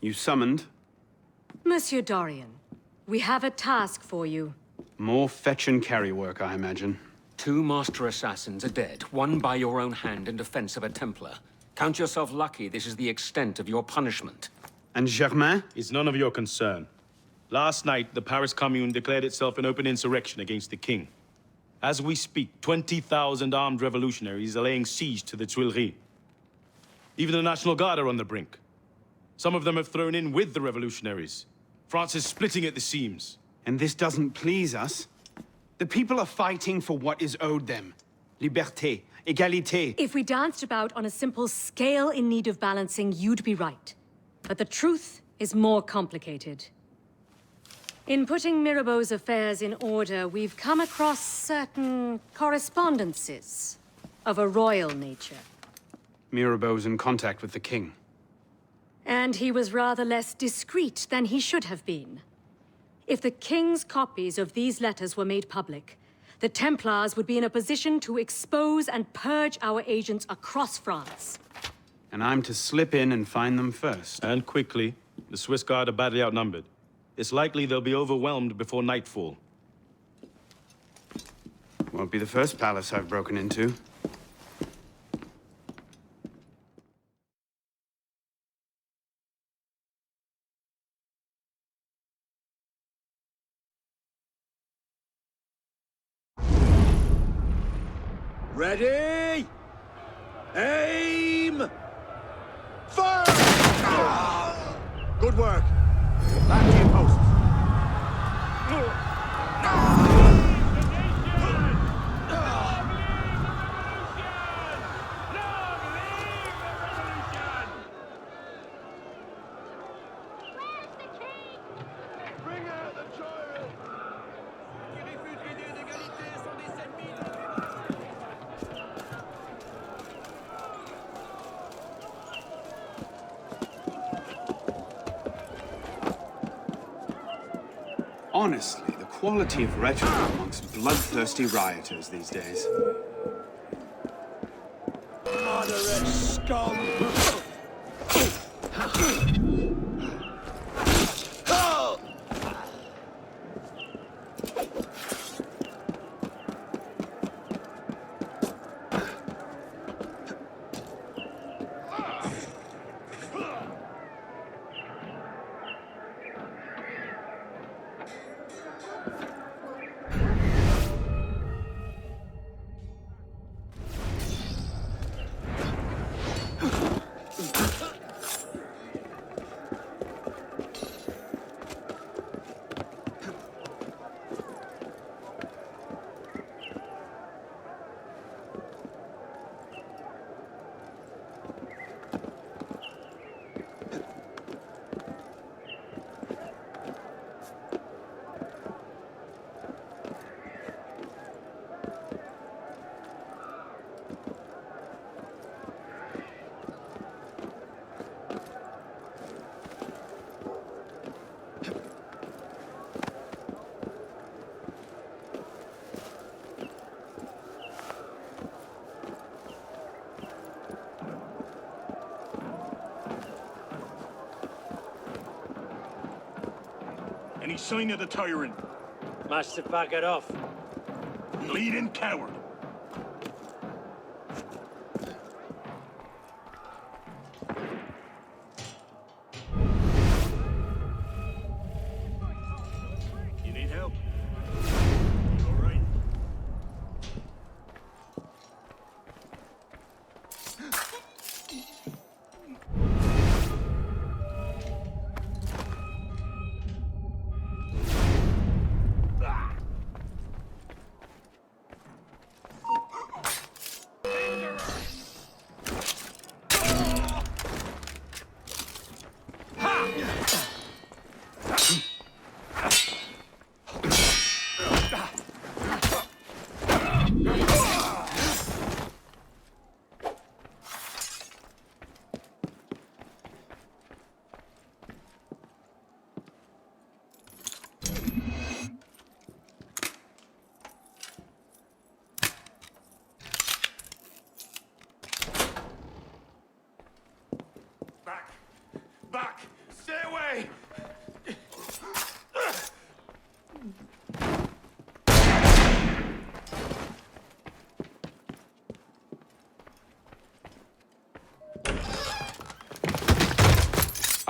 You summoned? Monsieur Dorian, we have a task for you. More fetch and carry work, I imagine. 2 master assassins are dead, one by your own hand in defense of a Templar. Count yourself lucky this is the extent of your punishment. And Germain? It's none of your concern. Last night, the Paris Commune declared itself an open insurrection against the king. As we speak, 20,000 armed revolutionaries are laying siege to the Tuileries. Even the National Guard are on the brink. Some of them have thrown in with the revolutionaries. France is splitting at the seams. And this doesn't please us? The people are fighting for what is owed them. Liberté, égalité. If we danced about on a simple scale in need of balancing, you'd be right. But the truth is more complicated. In putting Mirabeau's affairs in order, we've come across certain correspondences of a royal nature. Mirabeau's in contact with the king. And he was rather less discreet than he should have been. If the king's copies of these letters were made public, the Templars would be in a position to expose and purge our agents across France. And I'm to slip in and find them first. And quickly. The Swiss Guard are badly outnumbered. It's likely they'll be overwhelmed before nightfall. Won't be the first palace I've broken into. Ready? Aim! Fire! Good work. Back to your posts. Bring out the child! Qui refuse l'idée d'égalité sont des ennemis de la Honestly, the quality of rhetoric amongst bloodthirsty rioters these days. Moderate scum! Any sign of the tyrant? Must have back it off. Bleeding coward. You need help? All right.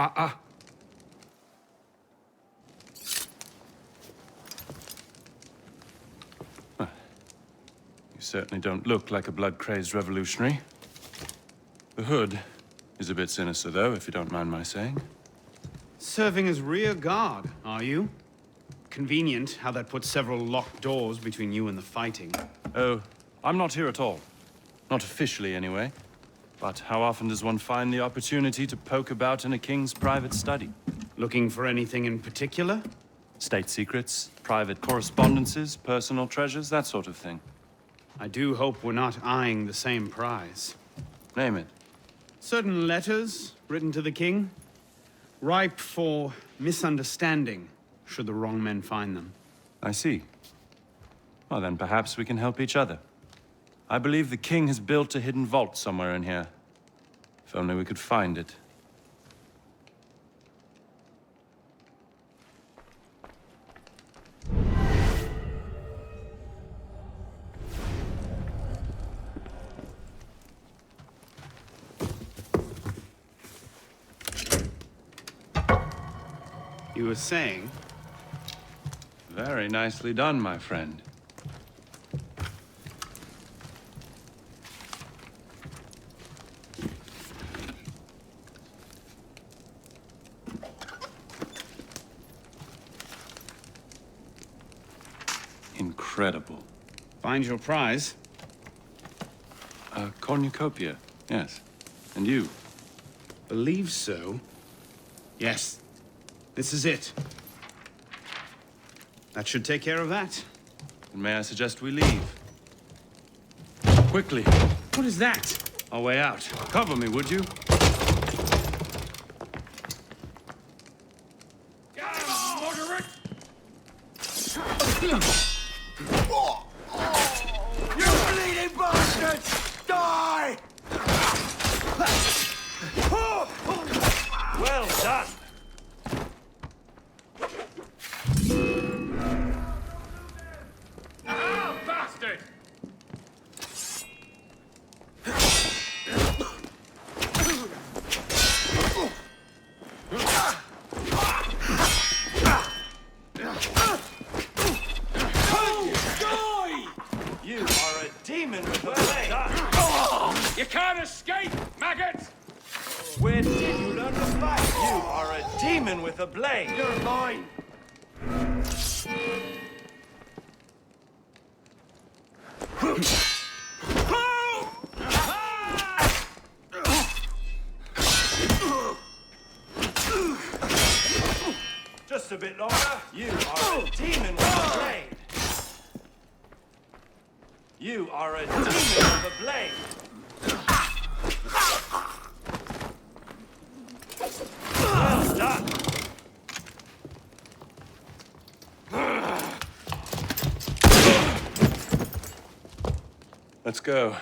You certainly don't look like a blood-crazed revolutionary. The hood is a bit sinister, though, if you don't mind my saying. Serving as rear guard, are you? Convenient how that puts several locked doors between you and the fighting. Oh, I'm not here at all. Not officially, anyway. But how often does one find the opportunity to poke about in a king's private study? Looking for anything in particular? State secrets, private correspondences, personal treasures, that sort of thing. I do hope we're not eyeing the same prize. Name it. Certain letters written to the king, ripe for misunderstanding, should the wrong men find them. I see. Well, then perhaps we can help each other. I believe the king has built a hidden vault somewhere in here. If only we could find it. You were saying? Very nicely done, my friend. Incredible. Find your prize? A cornucopia, yes. And you? Believe so. Yes. This is it. That should take care of that. And may I suggest we leave? Quickly. What is that? Our way out. Cover me, would you? You bleeding bastards! Die! Well done! You are a demon with a blade! You can't escape, maggot! Where did you learn to fight? You are a demon with a blade! You're mine! Just a bit longer. You are a demon with a blade! You are a demon with a blade! Well done! Let's go.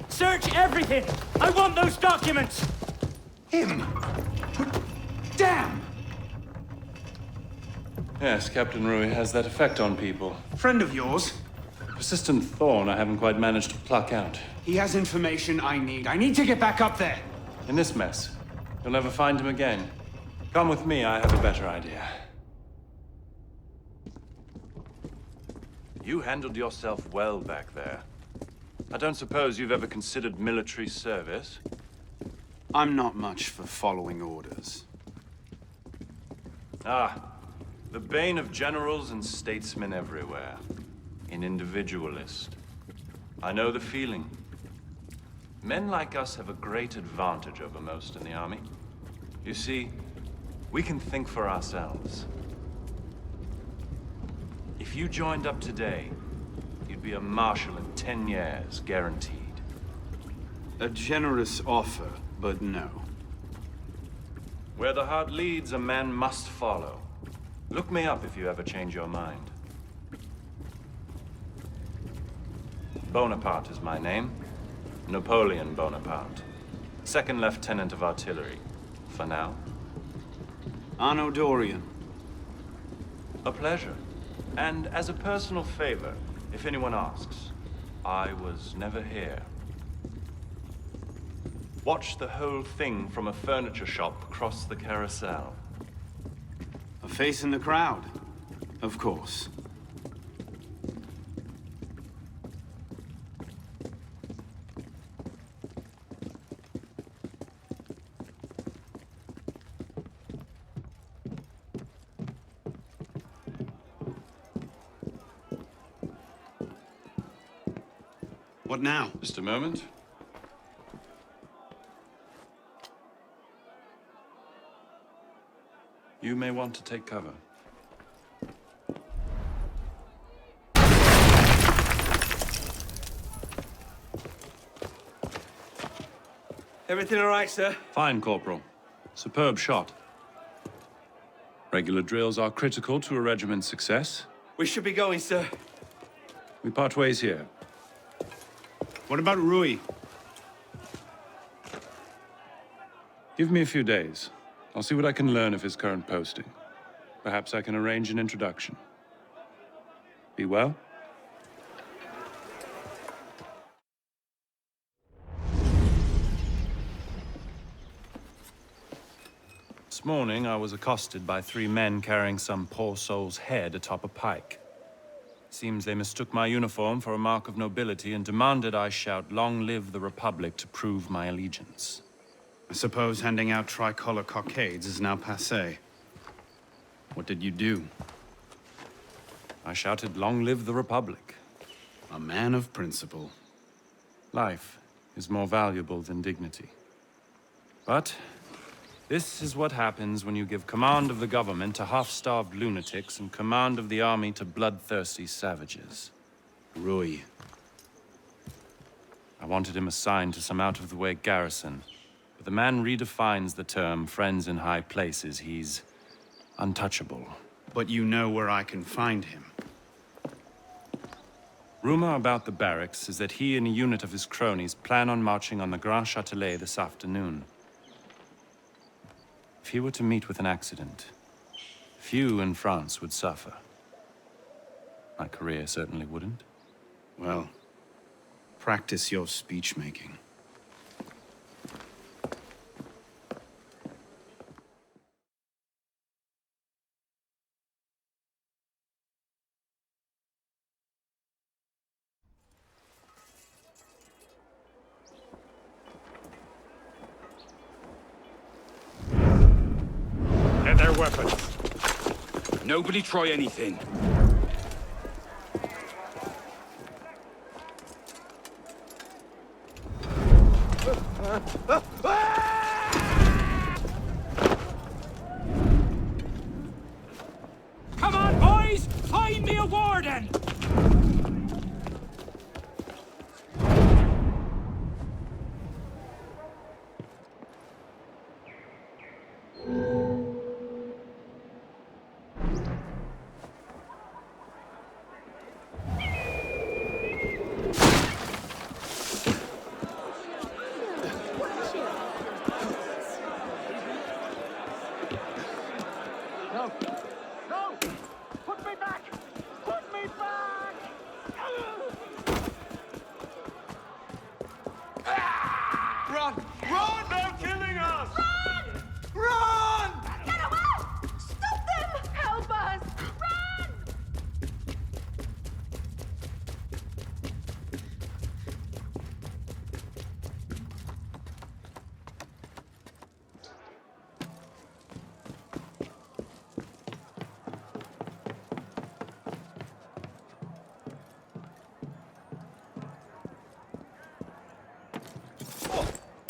Search everything! I want those documents! Him! Damn! Yes, Captain Rui has that effect on people. Friend of yours? Persistent thorn I haven't quite managed to pluck out. He has information I need. I need to get back up there. In this mess, you'll never find him again. Come with me, I have a better idea. You handled yourself well back there. I don't suppose you've ever considered military service? I'm not much for following orders. Ah, the bane of generals and statesmen everywhere. An individualist. I know the feeling. Men like us have a great advantage over most in the army. You see, we can think for ourselves. If you joined up today, you'd be a marshal in 10 years, guaranteed. A generous offer, but no. Where the heart leads, a man must follow. Look me up if you ever change your mind. Bonaparte is my name. Napoleon Bonaparte. Second Lieutenant of Artillery. For now. Arno Dorian. A pleasure. And as a personal favor, if anyone asks, I was never here. Watch the whole thing from a furniture shop across the carousel. A face in the crowd. Of course. What now? Just a moment. You may want to take cover. Everything all right, sir? Fine, Corporal. Superb shot. Regular drills are critical to a regiment's success. We should be going, sir. We part ways here. What about Rui? Give me a few days. I'll see what I can learn of his current posting. Perhaps I can arrange an introduction. Be well. This morning, I was accosted by 3 men carrying some poor soul's head atop a pike. Seems they mistook my uniform for a mark of nobility and demanded I shout, "Long live the Republic," to prove my allegiance. I suppose handing out tricolor cockades is now passé. What did you do? I shouted, "Long live the Republic." A man of principle. Life is more valuable than dignity. But this is what happens when you give command of the government to half-starved lunatics and command of the army to bloodthirsty savages. Rui. I wanted him assigned to some out-of-the-way garrison, but the man redefines the term friends in high places. He's untouchable. But you know where I can find him. Rumor about the barracks is that he and a unit of his cronies plan on marching on the Grand Châtelet this afternoon. If he were to meet with an accident, few in France would suffer. My career certainly wouldn't. Well, practice your speech-making. Get their weapons. Nobody try anything. Come on, boys! Find me a warden! No! No! Put me back! Put me back! Run! Run! They're killing us! Run! Run! Get away! Stop them! Help us! Run!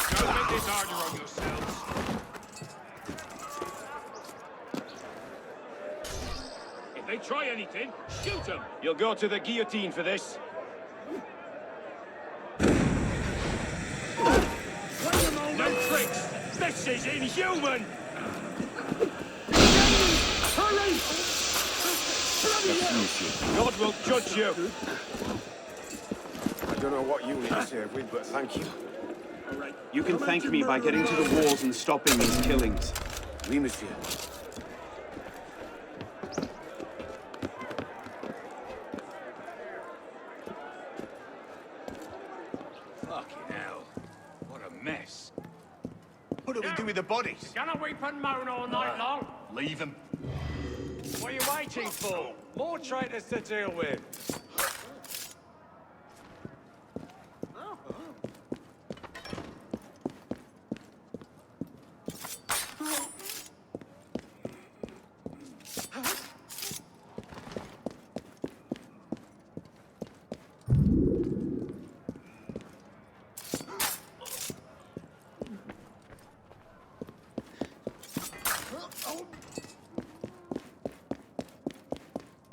Don't make this harder on yourselves. If they try anything, shoot them! You'll go to the guillotine for this. No tricks! This is inhuman! Hurry! God will judge you! I don't know what unit you serve with, but thank you. You can thank me by getting to the walls and stopping these killings. Oui, monsieur. Fucking hell. What a mess. do we do with the bodies? Gonna weep and moan all night long? Leave them. What are you waiting for? More traitors to deal with.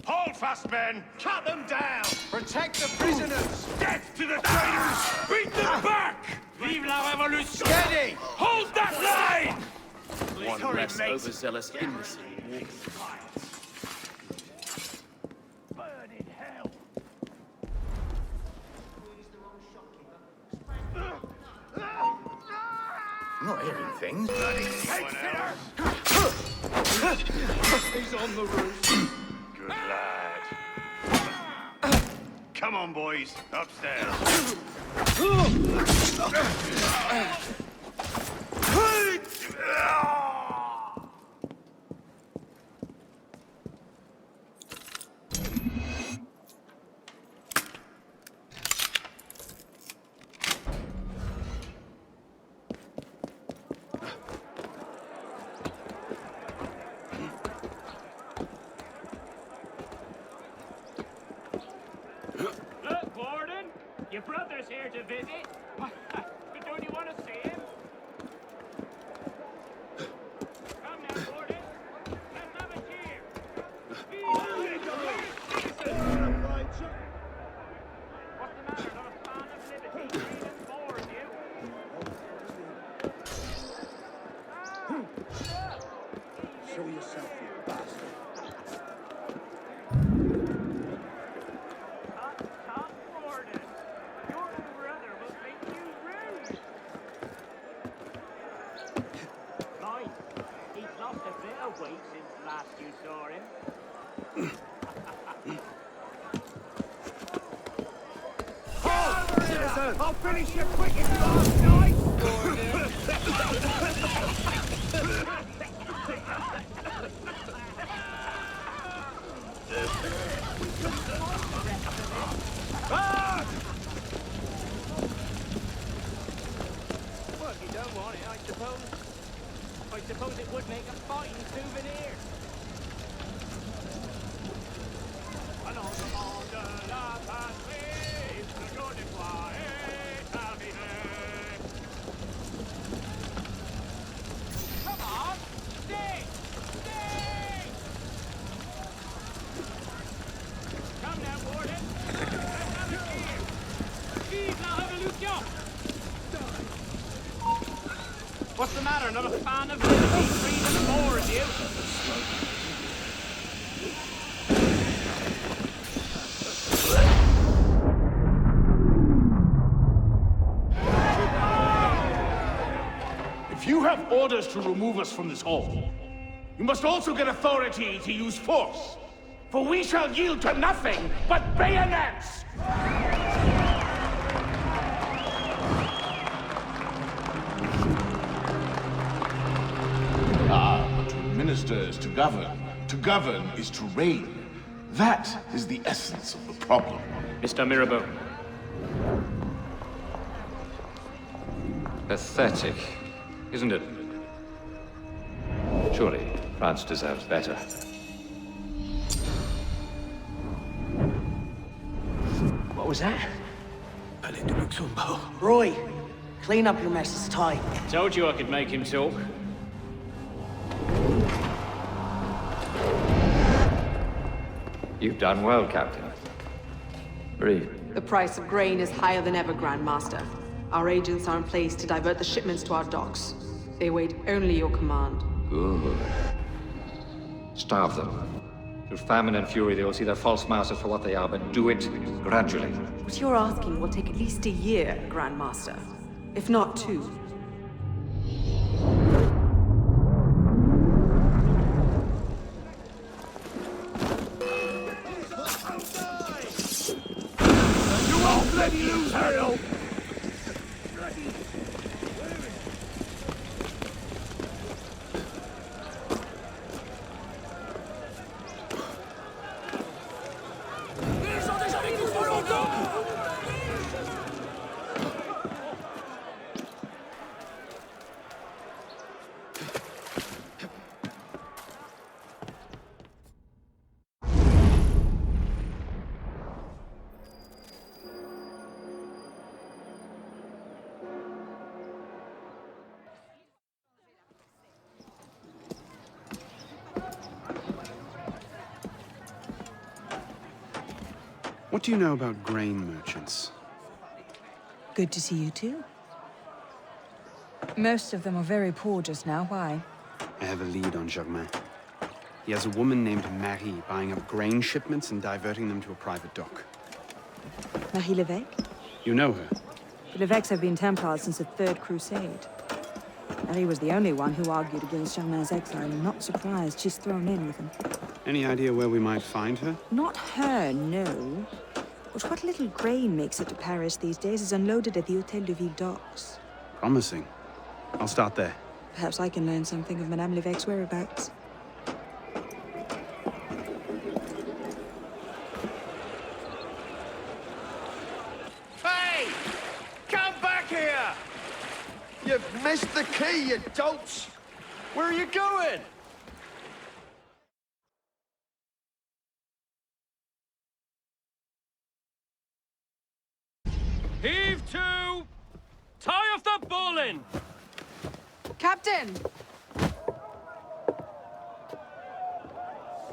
Hold fast, men! Cut them down! Protect the prisoners! Death to the traitors! Beat them back! Vive la révolution! Steady! Hold that line! One less overzealous imbecile. Burning hell! I'm not hearing things. Bloody cake fitter! He's on the roof. Good lad. Come on, boys. Upstairs. Look, Warden! Your brother's here to visit. But don't you want to see him? Come now, Warden. Let's have a cheer. What's the matter? Not a fan of liberty? Freedom bores you? Show yourself, you bastard. Top Warden. Your brother will think you rude. Right. He's lost a bit of weight since last you saw him. I'll finish you quick as last night! Well, if you don't want it, I suppose it would make a fine souvenir. Alors, demande la patrie, le jour des fois est arrivé. Come on, stay! Stay! Come now, Warden. Let's have a cheer. Vive la révolution! What's the matter? Not a fan of liberty? Freedom bores you? If you have orders to remove us from this hall, you must also get authority to use force. For we shall yield to nothing but bayonets! Ah, to administer is to govern. To govern is to reign. That is the essence of the problem. Mr. Mirabeau. Pathetic, isn't it? Surely France deserves better. What was that? Palais de Luxembourg. Roy, clean up your mess. It's time. Told you I could make him talk. You've done well, Captain. Breathe. The price of grain is higher than ever, Grand Master. Our agents are in place to divert the shipments to our docks. They await only your command. Good. Starve them. Through famine and fury, they will see their false masters for what they are, but do it gradually. What you're asking will take at least a year, Grand Master. If not 2. You won't bloody lose, Ariel! What do you know about grain merchants? Good to see you too. Most of them are very poor just now. Why? I have a lead on Germain. He has a woman named Marie buying up grain shipments and diverting them to a private dock. Marie Levesque? You know her? The Levesques have been Templars since the Third Crusade. Marie was the only one who argued against Germain's exile. I'm not surprised she's thrown in with him. Any idea where we might find her? Not her, no. But what little grain makes it to Paris these days is unloaded at the Hôtel de Ville docks. Promising. I'll start there. Perhaps I can learn something of Madame Levesque's whereabouts. Hey! Come back here! You've missed the key, you dolts! Where are you going? Heave to! Tie off the bowline! Captain!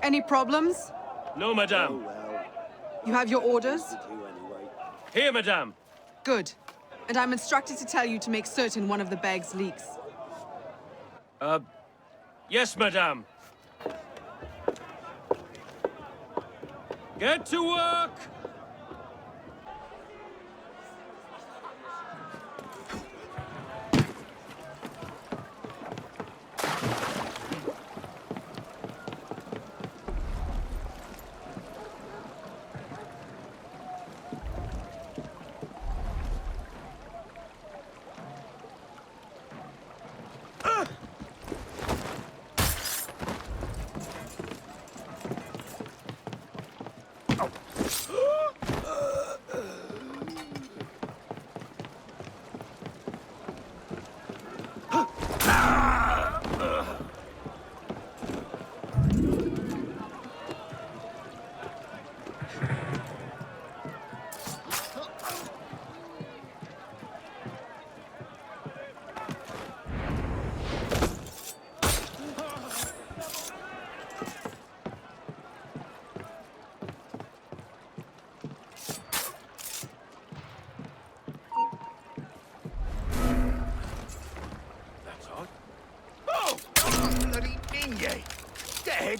Any problems? No, madame. You have your orders? Here, madame. Good. And I'm instructed to tell you to make certain one of the bags leaks. Yes, madame. Get to work! Dead?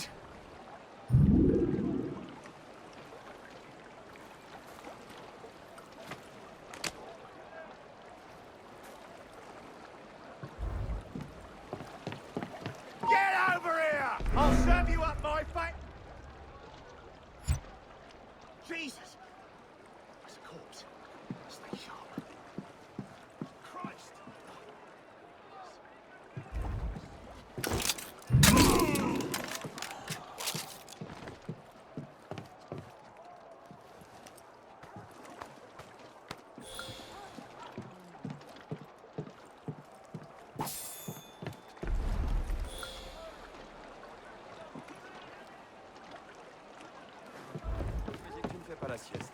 Get over here! I'll serve you up, my fat... Jesus! That's a corpse. Stay sharp. Christ! Pas la sieste.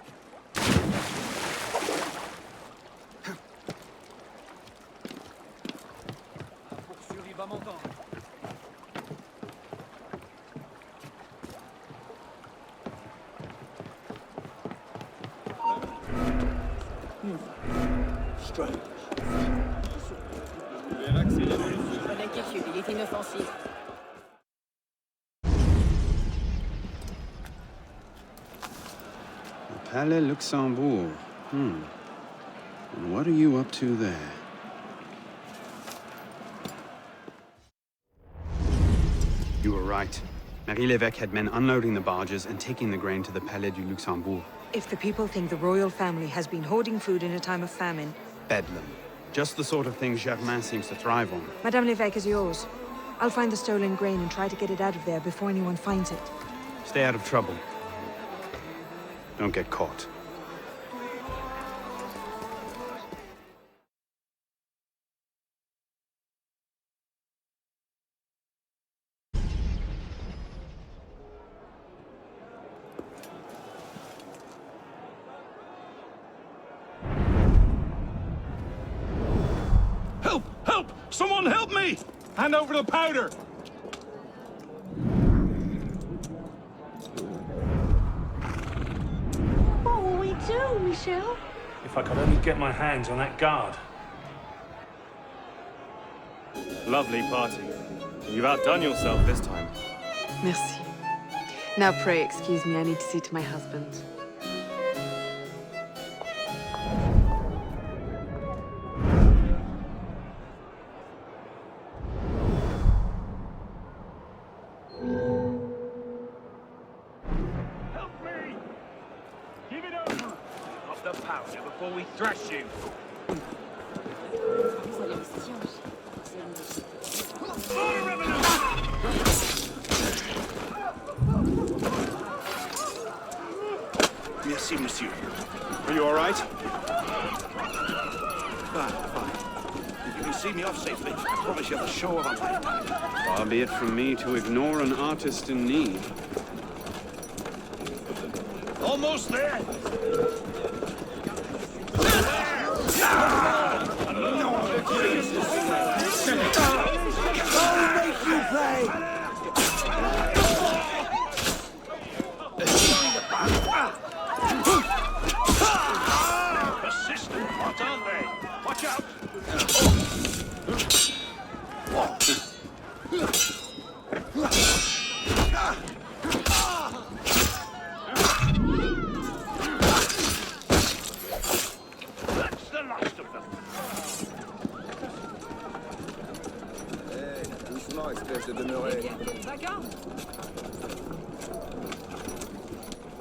Poursuivi va m'entendre. Strange. Pas d'inquiétude, il est inoffensif. Palais Luxembourg. And what are you up to there? You were right. Marie Levesque had men unloading the barges and taking the grain to the Palais du Luxembourg. If the people think the royal family has been hoarding food in a time of famine... Bedlam. Just the sort of thing Germain seems to thrive on. Madame Levesque is yours. I'll find the stolen grain and try to get it out of there before anyone finds it. Stay out of trouble. Don't get caught. Someone help me! Hand over the powder! What will we do, Michel? If I could only get my hands on that guard. Lovely party. You've outdone yourself this time. Merci. Now pray excuse me, I need to see to my husband. Help me! Give it over! Off the powder before we thrash you! Merci, monsieur. Are you all right? Fine. You can see me off safely. I promise you the show of a lifetime. Far be it from me to ignore an artist in need. Almost there. I'll make you pay. Persistent, what aren't they? Watch out! That's the last of them. Doucement, espèce de demeuré.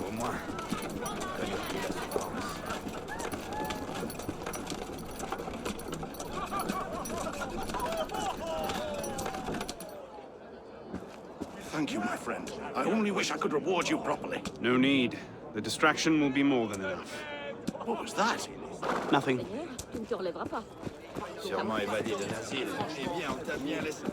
Au moins. Thank you, my friend. I only wish I could reward you properly. No need. The distraction will be more than enough. What was that? Nothing. Tu ne te relèveras pas. Sûrement évadé de l'asile. Eh bien, on t'a bien laissé.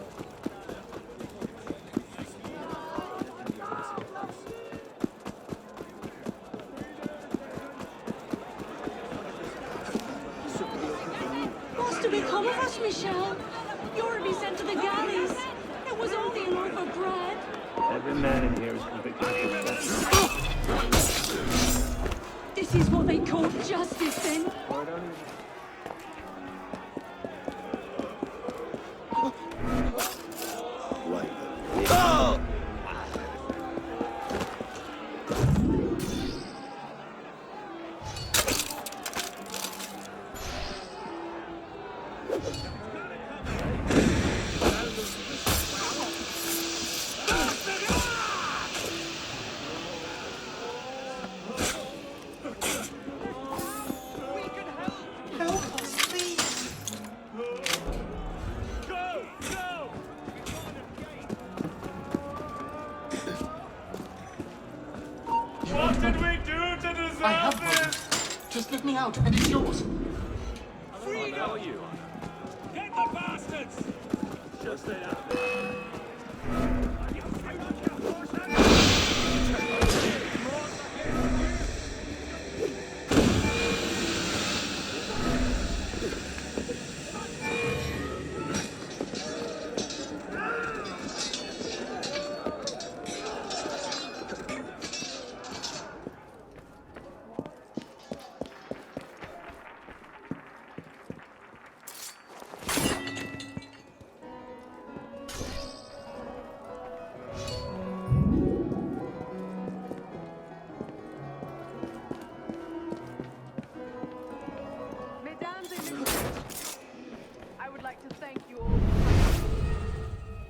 What's to become of us, Michel? You're to be sent to the galleys. It was only a loaf of bread. Every man in here is convicted of This is what they call justice, then? What did we do to deserve this? Just let me out, and it's yours. Freedom! How are you? Get the bastards! Just stay out there.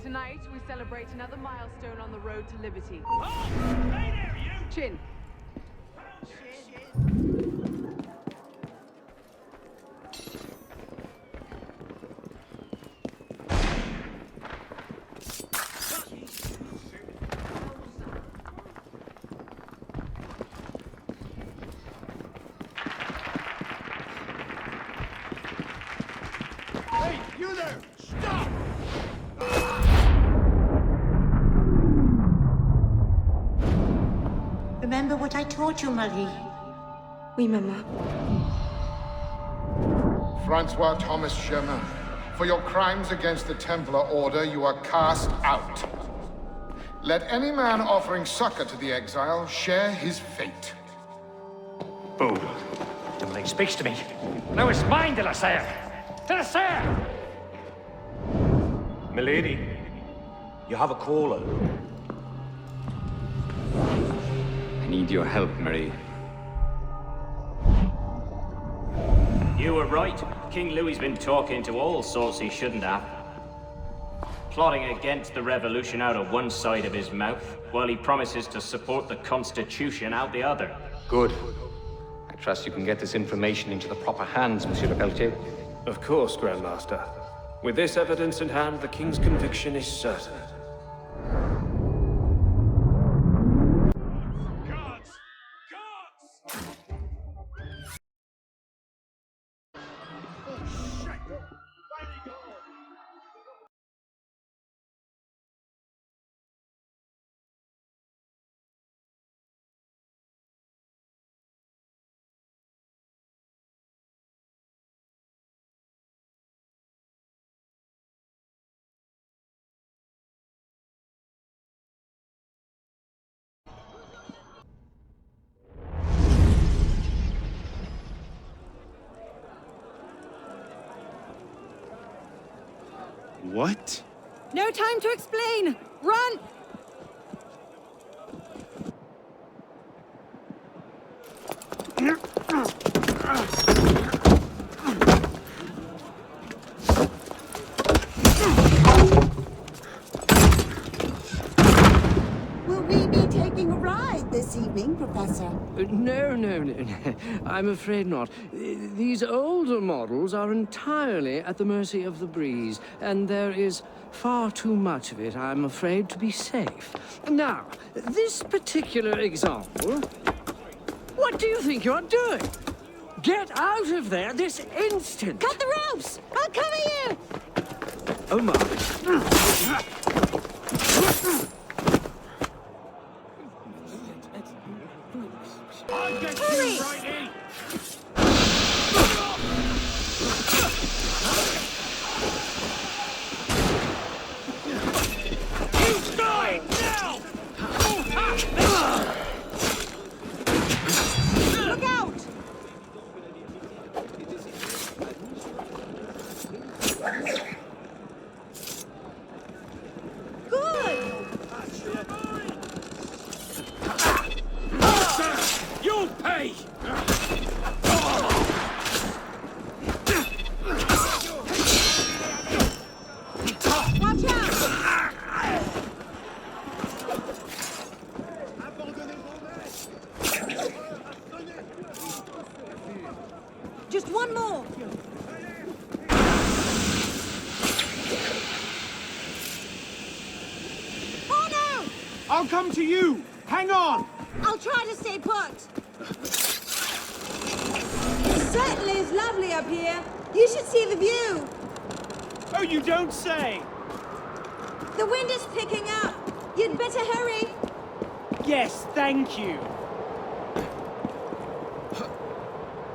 Tonight, we celebrate another milestone on the road to liberty. Oh! Stay there, you! Chin. Hey, you there! Stop! Remember what I taught you, Marie? Oui, Maman. Francois Thomas Germain, For your crimes against the Templar Order, you are cast out. Let any man offering succor to the exile share his fate. Fool. Nobody speaks to me. No, it's mine, de la Serre! De la Serre! Milady, you have a caller. I need your help, Marie. You were right. King Louis's been talking to all sorts he shouldn't have. Plotting against the revolution out of one side of his mouth, while he promises to support the Constitution out the other. Good. I trust you can get this information into the proper hands, Monsieur Le Pelletier. Of course, Grandmaster. With this evidence in hand, the King's conviction is certain. What? No time to explain! Run! Will we be taking a ride this evening, Professor? No. I'm afraid not. These older models are entirely at the mercy of the breeze, and there is far too much of it, I'm afraid, to be safe. Now, this particular example... What do you think you're doing? Get out of there this instant! Cut the ropes! I'll cover you! Oh my. I'll get Hurry! you right in! He's dying now! Look out! Good! You'll pay! Watch out! Just one more! Oh no! I'll come to you! Hang on! I'll try to stay put! It certainly is lovely up here. You should see the view. Oh, you don't say! The wind is picking up. You'd better hurry. Yes, thank you.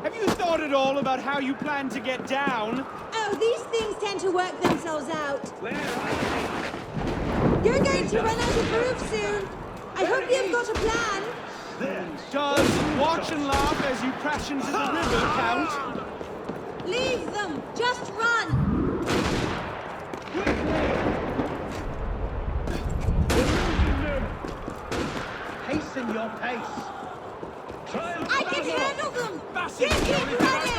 Have you thought at all about how you plan to get down? Oh, these things tend to work themselves out. You're going to run out of roof soon. I hope you've got a plan. Does watch and laugh as you crash into the river count? Leave them. Just run. Hasten your pace. I can handle them. You keep running.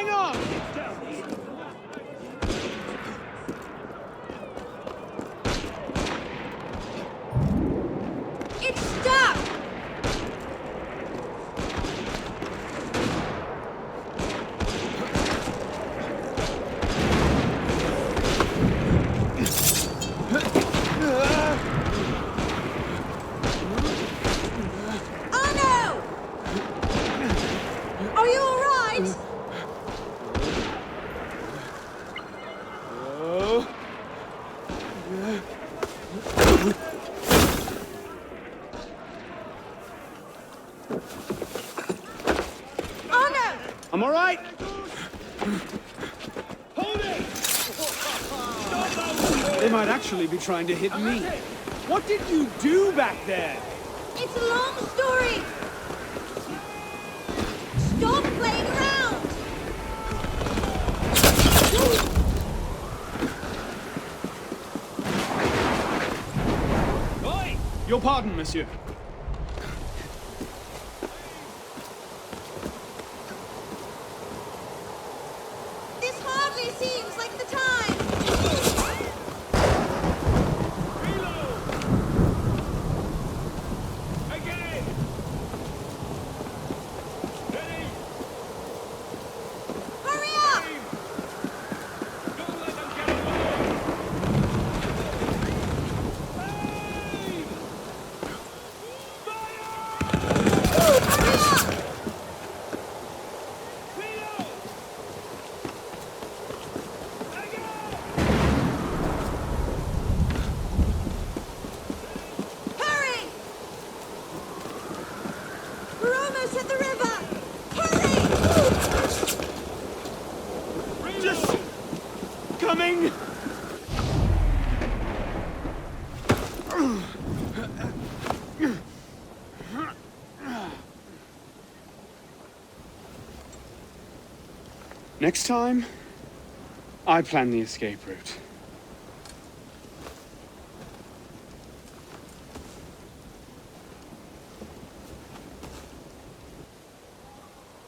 Hang on! It's stuck! Oh no! Are you all right? Oh no! I'm all right. They might actually be trying to hit me. What did you do back there? It's a long story. Stop playing around. Your pardon, monsieur. This hardly seems like the time. Hurry up! Hurry! We're almost at the river. Hurry! Just coming. Next time, I plan the escape route.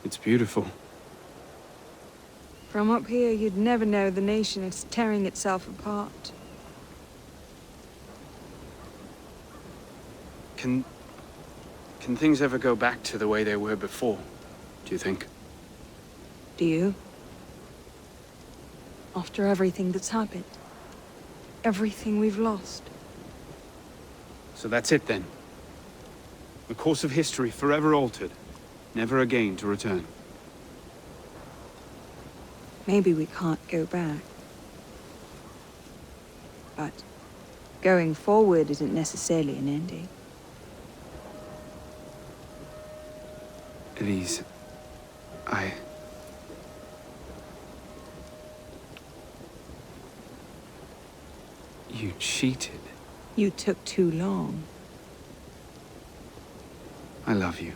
It's beautiful. From up here, you'd never know the nation is tearing itself apart. Can things ever go back to the way they were before, do you think? Do you? After everything that's happened? Everything we've lost? So that's it then. The course of history forever altered, never again to return. Maybe we can't go back. But going forward isn't necessarily an ending. Elise, You cheated. You took too long. I love you.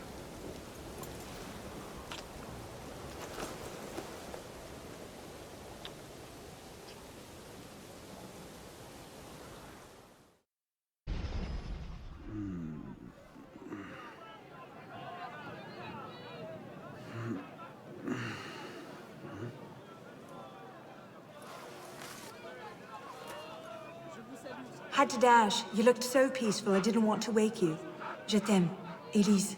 Had to dash. You looked so peaceful, I didn't want to wake you. Je t'aime, Elise.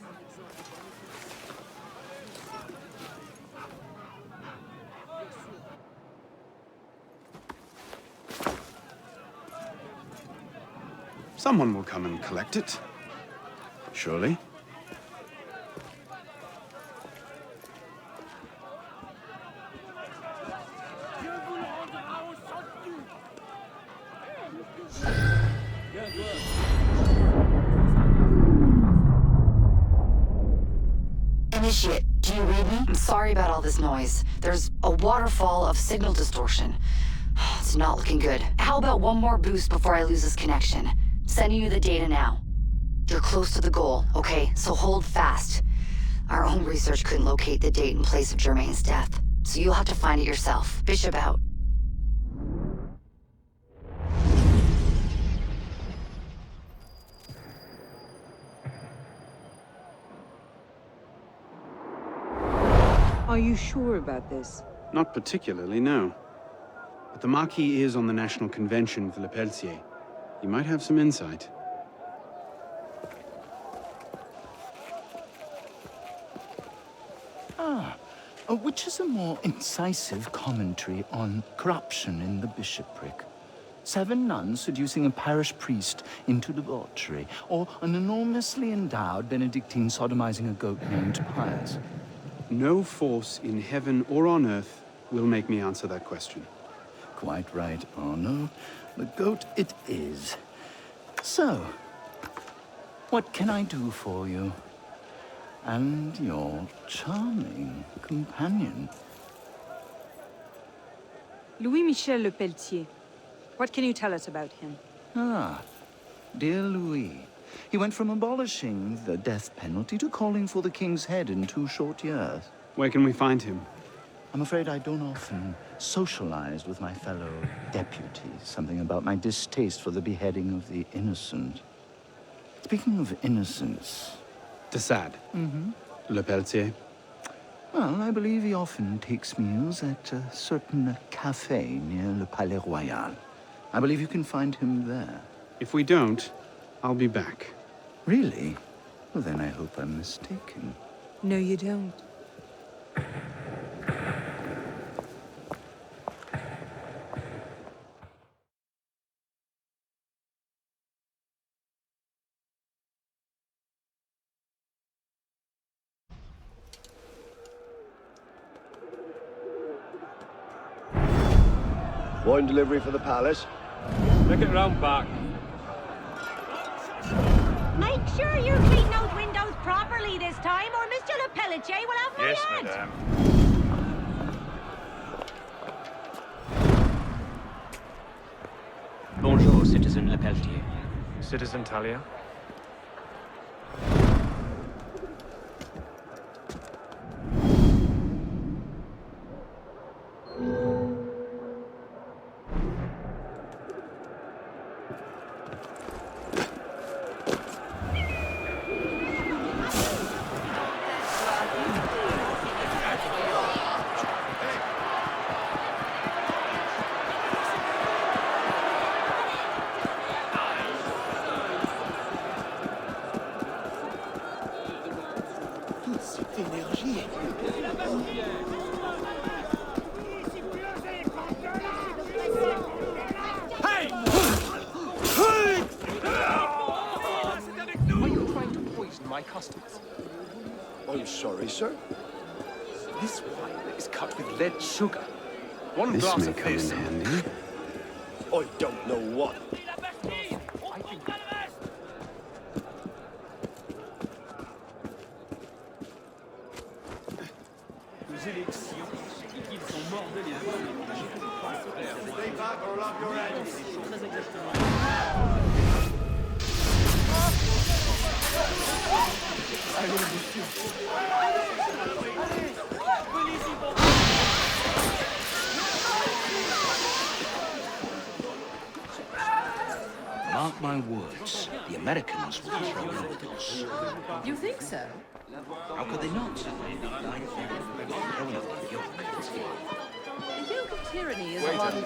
Someone will come and collect it. Surely. Initiate, do you read me? I'm sorry about all this noise. There's a waterfall of signal distortion. It's not looking good. How about one more boost before I lose this connection? Sending you the data now. You're close to the goal, okay? So hold fast. Our own research couldn't locate the date and place of Germain's death, so you'll have to find it yourself. Bishop out. Are you sure about this? Not particularly, no. But the Marquis is on the National Convention with Le Pelletier. He might have some insight. Which is a more incisive commentary on corruption in the bishopric? 7 nuns seducing a parish priest into debauchery, or an enormously endowed Benedictine sodomizing a goat named Pius? No force in heaven or on earth will make me answer that question. Quite right, Arno. The goat it is. So, what can I do for you? And your charming companion. Louis-Michel Le Pelletier. What can you tell us about him? Dear Louis. He went from abolishing the death penalty to calling for the king's head in 2 short years. Where can we find him? I'm afraid I don't often socialize with my fellow deputies. Something about my distaste for the beheading of the innocent. Speaking of innocence... De Sade. Le Pelletier. Well, I believe he often takes meals at a certain cafe near Le Palais Royal. I believe you can find him there. If we don't, I'll be back. Really? Well, then I hope I'm mistaken. No, you don't. Wine delivery for the palace. Make it round back. Make sure you clean those windows properly this time, or Mr. Le Pelletier will have my head. Madame. Bonjour, Citizen Le Pelletier. Citizen Talia. I'm sorry, sir. This wine is cut with lead sugar. One This glass may of come this. in handy. I don't know what. Nos élections, ils sont morts de lien. Stay back or I'll have your head. Très exactement. Allez, monsieur. Mark my words, the Americans will throw London's. You think so? How could they not? Like throwing of the yoke. The yoke of tyranny is one.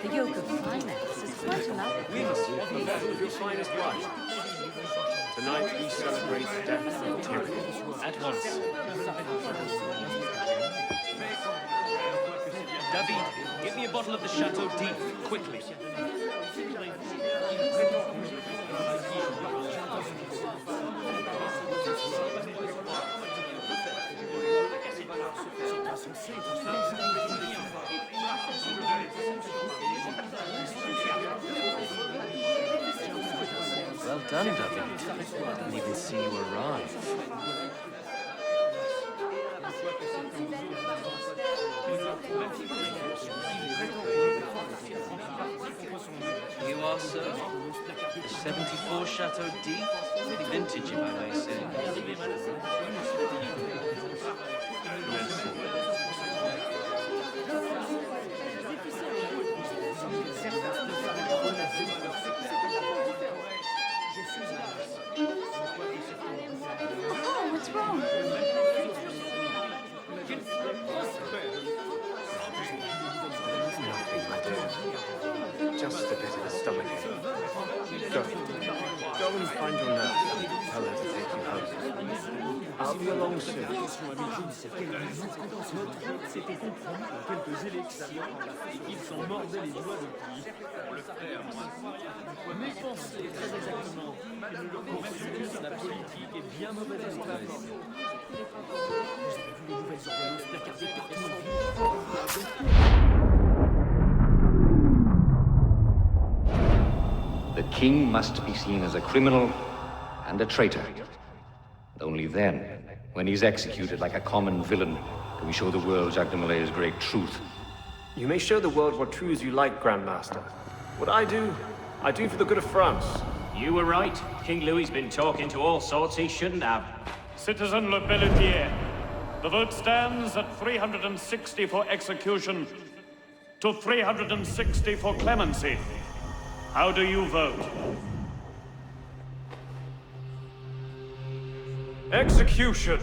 The yoke of finance is quite another. We must offer them of your finest wine. Tonight we celebrate the death of tyranny. At once. David, get me a bottle of the Chateau d'If, quickly. Well done, David. I didn't even see you arrive. You are, sir? The 74 Chateau d'If? Vintage, if I may say. Oh, what's wrong? Find your nurse and tell her to take you home. I'll be along soon. The king must be seen as a criminal and a traitor. And only then, when he's executed like a common villain, can we show the world Jacques de Malay's great truth. You may show the world what truths you like, Grandmaster. What I do for the good of France. You were right. King Louis's been talking to all sorts he shouldn't have. Citizen Le Pelletier, the vote stands at 360 for execution to 360 for clemency. How do you vote? Execution!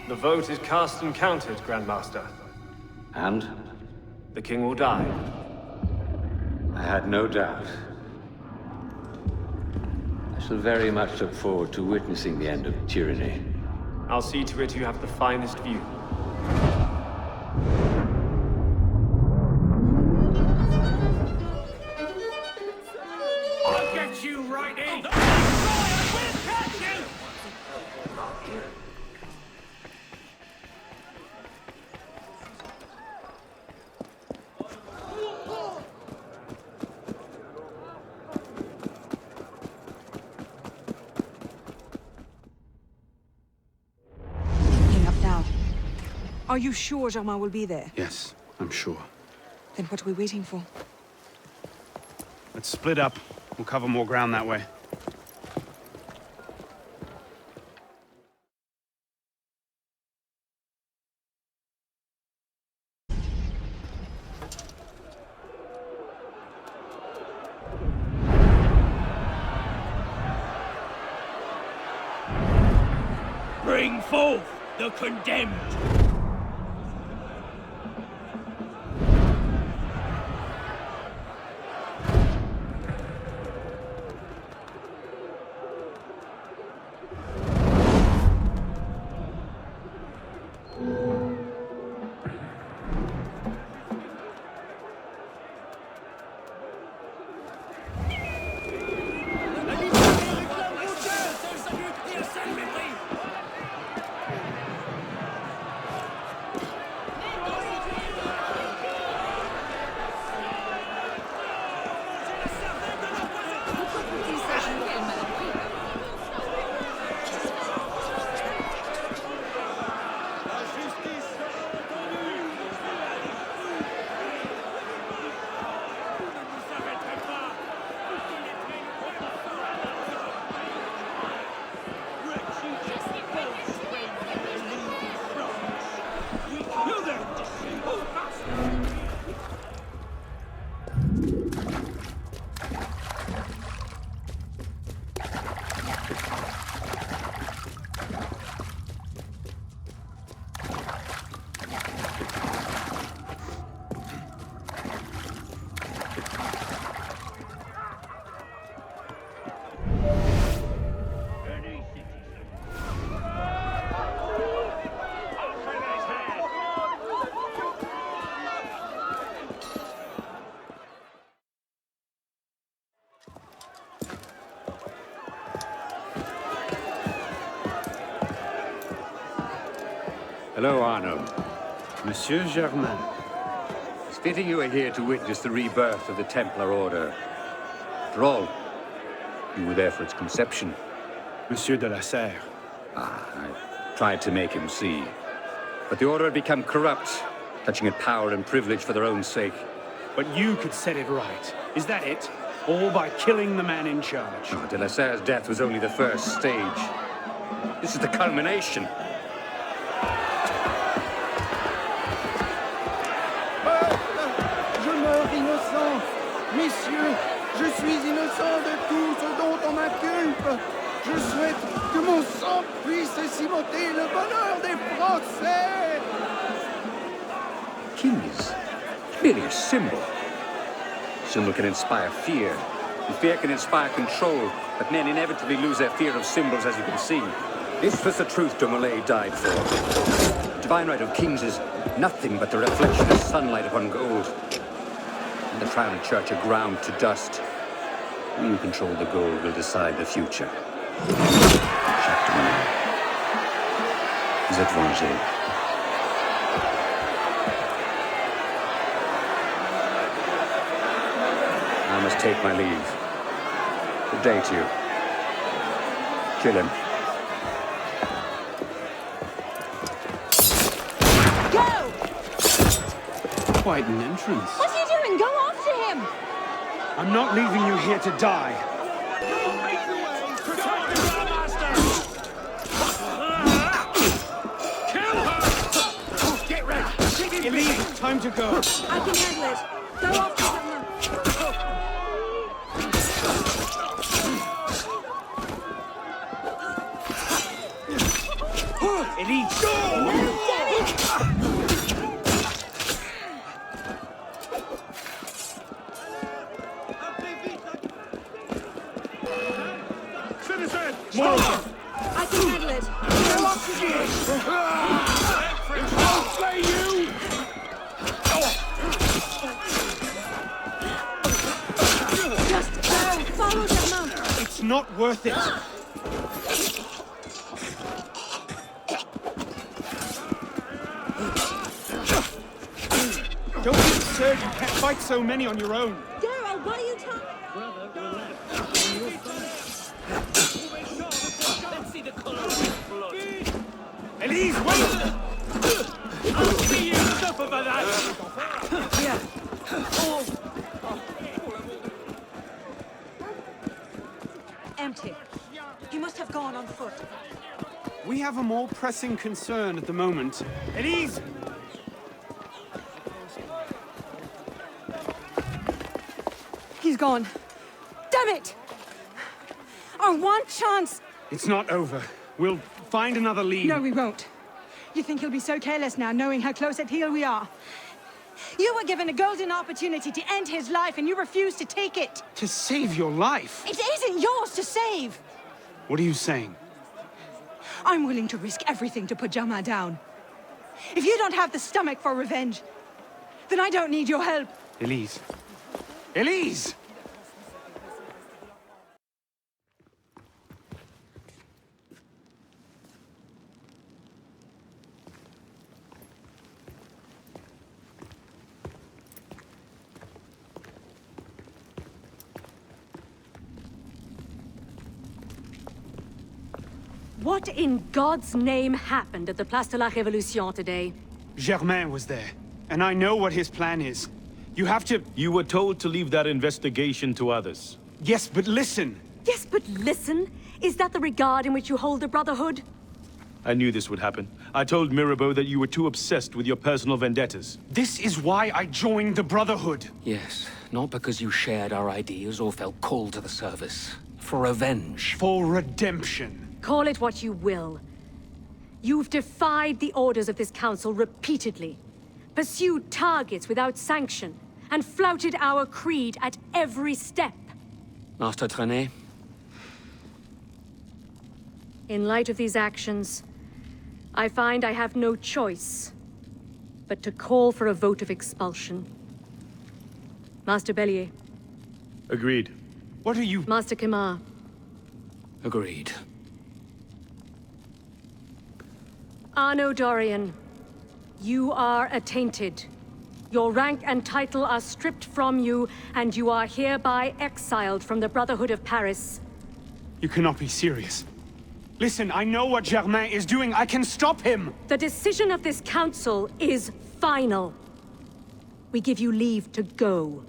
The vote is cast and counted, Grandmaster. And? The king will die. I had no doubt. I shall very much look forward to witnessing the end of tyranny. I'll see to it you have the finest view. I'll get you right in! King up now. Are you sure Germain will be there? Yes, I'm sure. Then what are we waiting for? Let's split up. We'll cover more ground that way. Bring forth the condemned! Hello, Arno. Monsieur Germain. It's fitting you are here to witness the rebirth of the Templar Order. After all, you were there for its conception. Monsieur de la Serre. I tried to make him see. But the Order had become corrupt, clutching at power and privilege for their own sake. But you could set it right. Is that it? All by killing the man in charge? Oh, de la Serre's death was only the first stage. This is the culmination. Innocent! Messieurs, je suis innocent de tout ce dont on m'inculpe! Je souhaite que mon sang puisse cimenter le bonheur des Français! King is merely a symbol. symbol can inspire fear. And fear can inspire control, but men inevitably lose their fear of symbols, as you can see. This was the truth Dumoulin died for. The divine right of kings is nothing but the reflection of sunlight upon gold. And the crown and church are ground to dust. We who control the gold will decide the future. Jacques Dumoulin. Vous êtes vengé. I must take my leave. Good day to you. Kill him. Go! Quite an entrance. What are you doing? Go after him! I'm not leaving you here to die. Kill her! Get ready! Elise, time to go. I can handle it. Go after him. Elise! Citizen! More! I can handle it. Go after him. I'll slay you! Just go. Follow them up. It's not worth it. Don't be absurd. You can't fight so many on your own. Daryl, what are you talking? Elise, wait! I'll see you suffer for that! Yeah. Empty. He must have gone on foot. We have a more pressing concern at the moment. Elise! He's gone. Damn it! Our one chance! It's not over. We'll find another lead. No, we won't. You think he'll be so careless now, knowing how close at heel we are? You were given a golden opportunity to end his life, and you refused to take it. To save your life? It isn't yours to save. What are you saying? I'm willing to risk everything to put Germain down. If you don't have the stomach for revenge, then I don't need your help. Elise. Elise! What in God's name happened at the Place de la Révolution today? Germain was there, and I know what his plan is. You have to... You were told to leave that investigation to others. Yes, but listen. Yes, but listen. Is that the regard in which you hold the Brotherhood? I knew this would happen. I told Mirabeau that you were too obsessed with your personal vendettas. This is why I joined the Brotherhood. Yes, not because you shared our ideas or felt called to the service. For revenge. For redemption. Call it what you will. You've defied the orders of this council repeatedly, pursued targets without sanction, and flouted our creed at every step. Master Trenet? In light of these actions, I find I have no choice but to call for a vote of expulsion. Master Bellier. Agreed. What are you... Master Kimar. Agreed. Arno Dorian, you are attainted. Your rank and title are stripped from you, and you are hereby exiled from the Brotherhood of Paris. You cannot be serious. Listen, I know what Germain is doing. I can stop him! The decision of this council is final. We give you leave to go.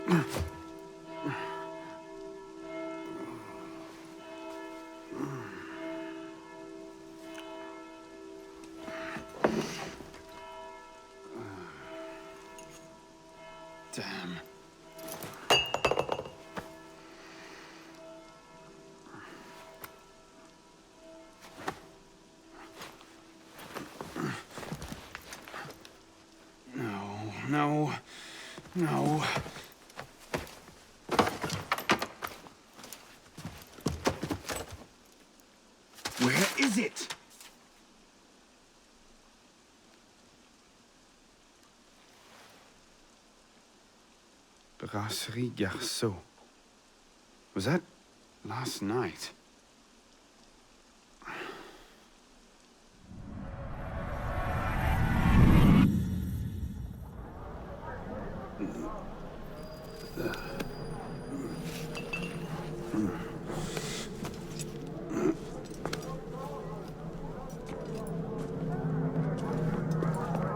Damn. No. Where is it? Brasserie Garceau. Was that last night?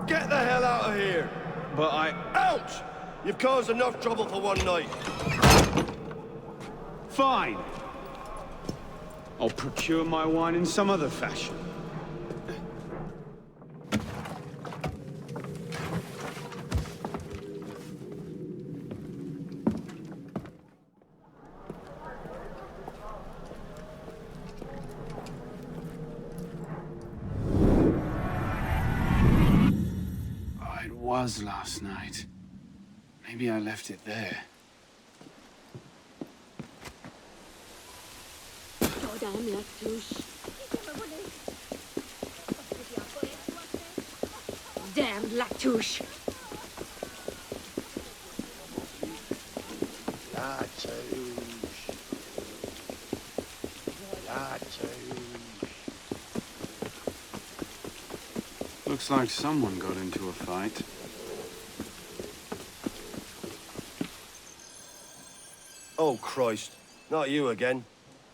Get the hell out of here! But Ouch! You've caused enough trouble for one night. Fine. I'll procure my wine in some other fashion. It was last night. Maybe I left it there. Damn Latouche! Looks like someone got into a fight. Oh, Christ. Not you again.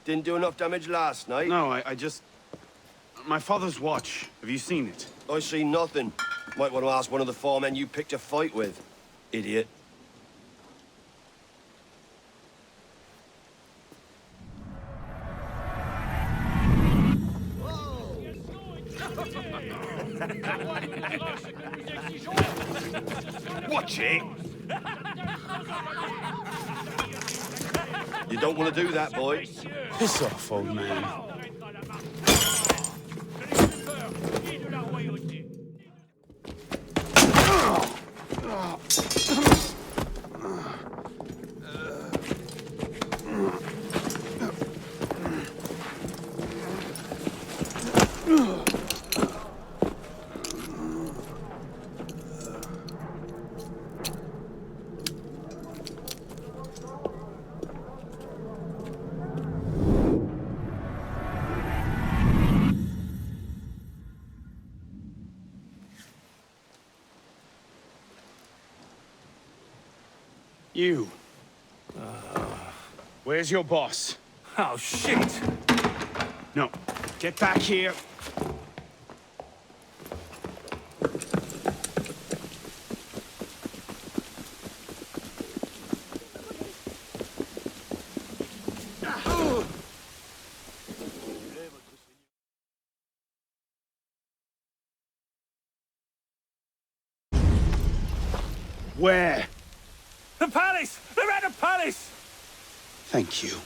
Didn't do enough damage last night? No, I just... My father's watch. Have you seen it? I see nothing. Might want to ask one of the four men you picked a fight with. Idiot. Watch it! You don't want to do that, boy. Piss off, old man. You. Where's your boss? Oh, shit! No. Get back here. Where? The palace! They're at the palace! Thank you.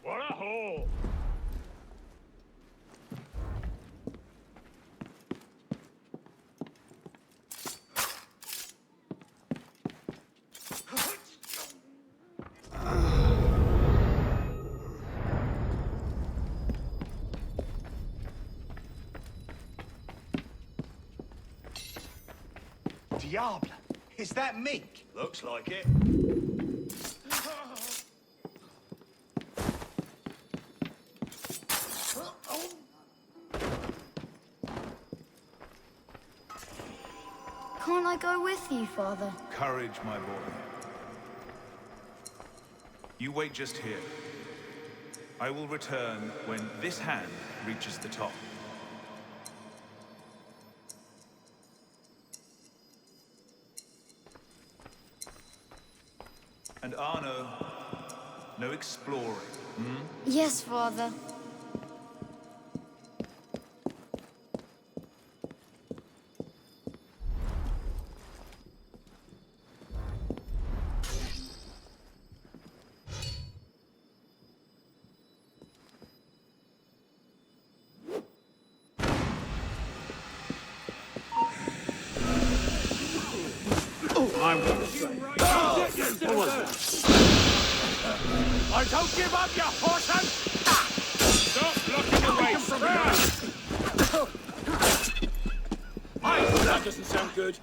What a hole! Diable! Is that mink? Looks like it. can't I go with you, Father? Courage, my boy. You wait just here. I will return when this hand reaches the top. And Arno, no exploring, hmm? Yes, Father. I don't give up, you horseman! Stop blocking the way from me! That doesn't sound good.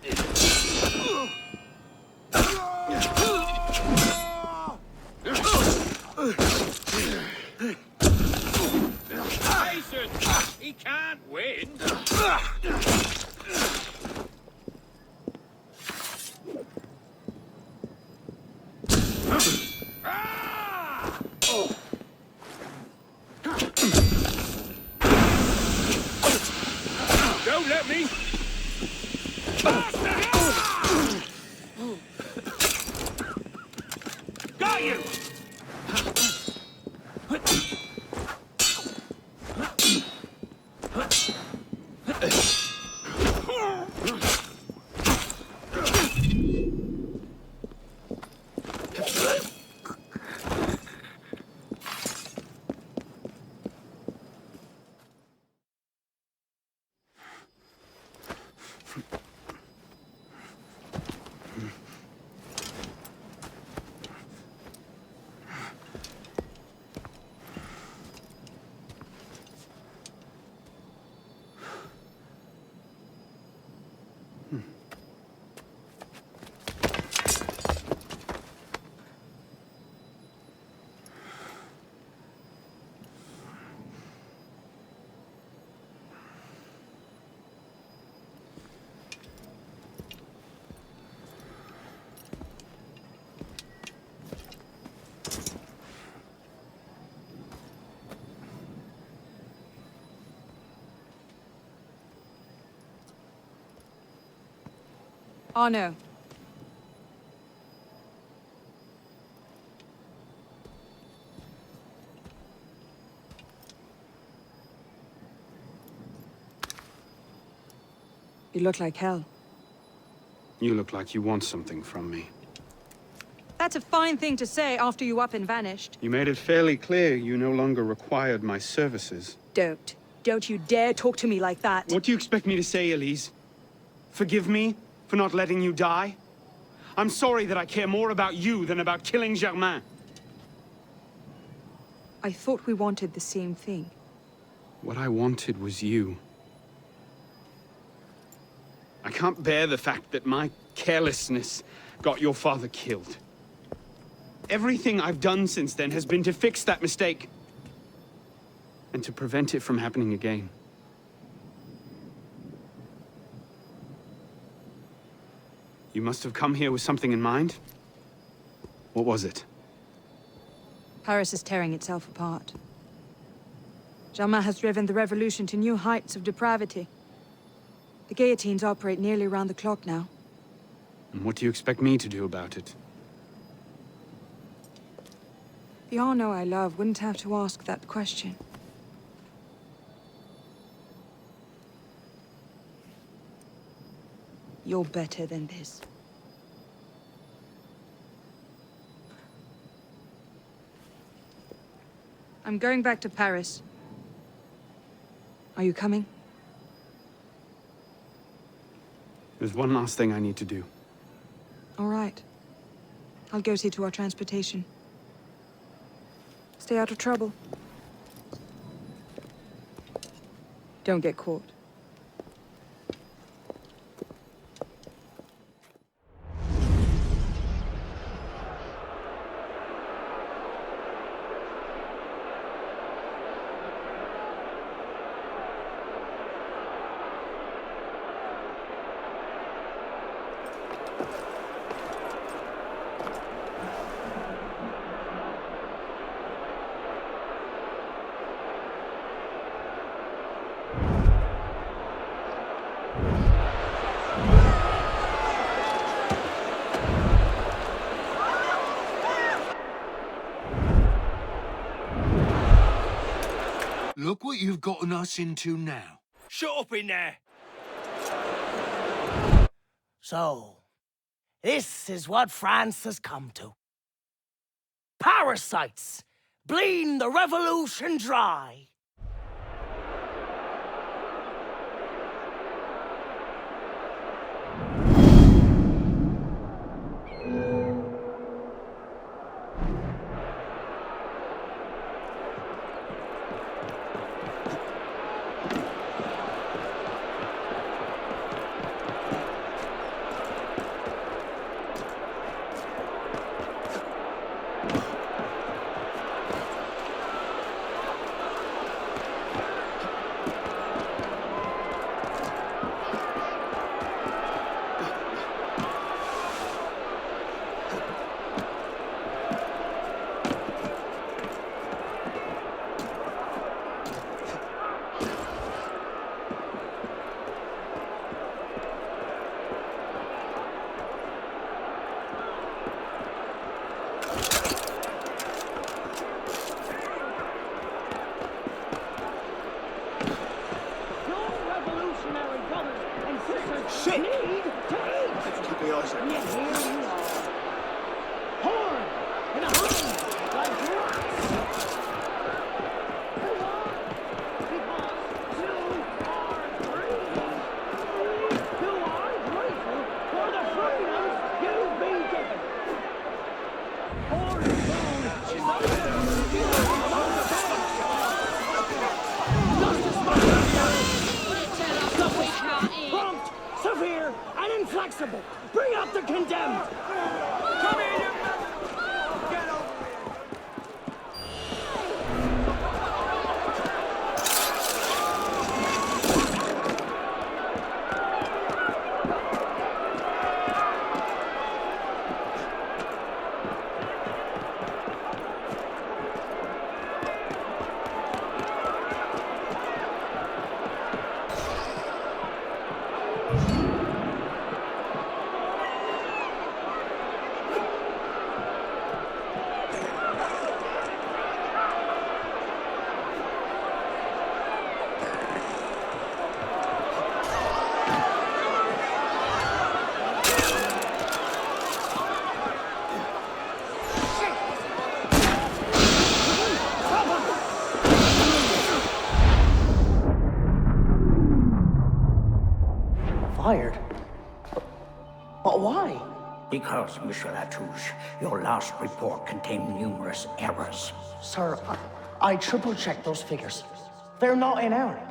Jason! He can't win! Don't let me! Got you! Arno. You look like hell. You look like you want something from me. That's a fine thing to say after you up and vanished. You made it fairly clear you no longer required my services. Don't. Don't you dare talk to me like that. What do you expect me to say, Elise? Forgive me for not letting you die? I'm sorry that I care more about you than about killing Germain. I thought we wanted the same thing. What I wanted was you. I can't bear the fact that my carelessness got your father killed. Everything I've done since then has been to fix that mistake. And to prevent it from happening again. You must have come here with something in mind. What was it? Paris is tearing itself apart. Germain has driven the revolution to new heights of depravity. The guillotines operate nearly around the clock now. And what do you expect me to do about it? The Arno I love wouldn't have to ask that question. You're better than this. I'm going back to Paris. Are you coming? There's one last thing I need to do. All right. I'll go see to our transportation. Stay out of trouble. Don't get caught. you've gotten us into now? Shut up in there! So, this is what France has come to. Parasites, bleeding the revolution dry. Shit! Keep the eyes open. Yes, here you are. Horn and a hind like rats. You are grateful for the freedoms you've been given. Horn prompt, severe, and inflexible. Bring up the condemned. Come here, you... Get over fired? But why? Because, Monsieur Latouche, your last report contained numerous errors. Sir, I triple-checked those figures. They're not in error.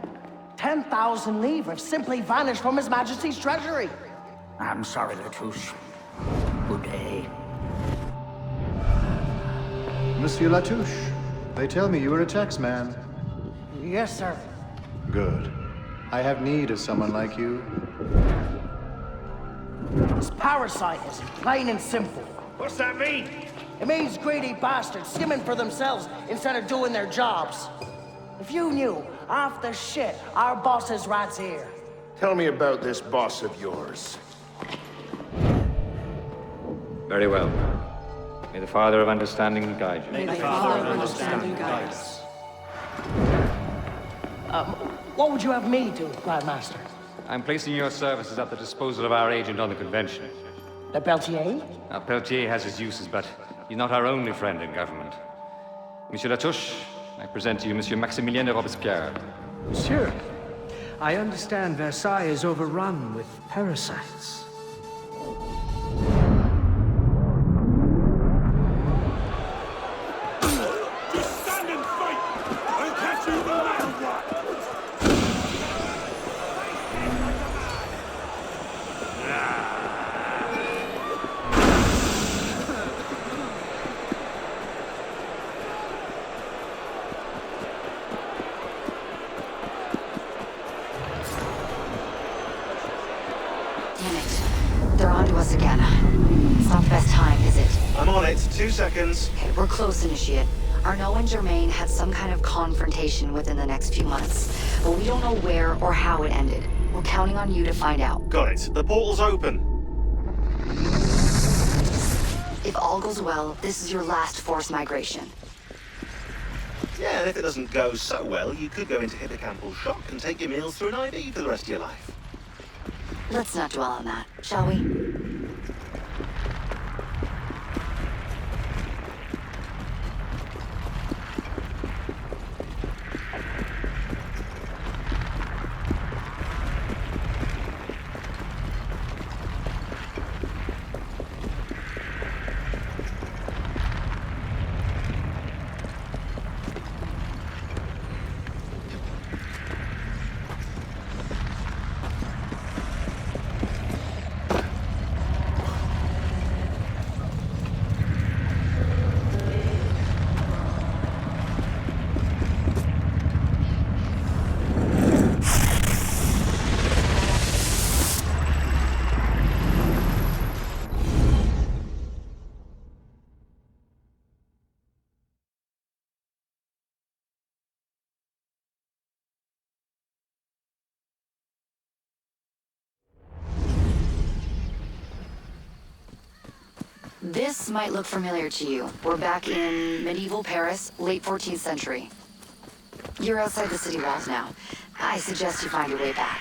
10,000 livres simply vanished from His Majesty's treasury. I'm sorry, Latouche. Good day. Monsieur Latouche, they tell me you are a taxman. Yes, sir. Good. I have need of someone like you. It's parasitism, plain and simple. What's that mean? It means greedy bastards skimming for themselves instead of doing their jobs. If you knew half the shit our bosses rats here. Tell me about this boss of yours. Very well. May the Father of Understanding guide you. May the Father of Understanding guide us. What would you have me do, Grand Master? I'm placing your services at the disposal of our agent on the convention. Le Peltier? Now, Peltier has his uses, but he's not our only friend in government. Monsieur Latouche, I present to you Monsieur Maximilien de Robespierre. Monsieur, I understand Versailles is overrun with parasites. Just stand and fight! I'll catch you no matter what! Damn it. They're onto us again. It's not the best time, is it? I'm on it. 2 seconds. Okay, we're close, Initiate. Arnaud and Germain had some kind of confrontation within the next few months, but we don't know where or how it ended. We're counting on you to find out. Got it. The portal's open. If all goes well, this is your last forced migration. Yeah, and if it doesn't go so well, you could go into hippocampal shock and take your meals through an IV for the rest of your life. Let's not dwell on that, shall we? This might look familiar to you. We're back in medieval Paris, late 14th century. You're outside the city walls now. I suggest you find your way back.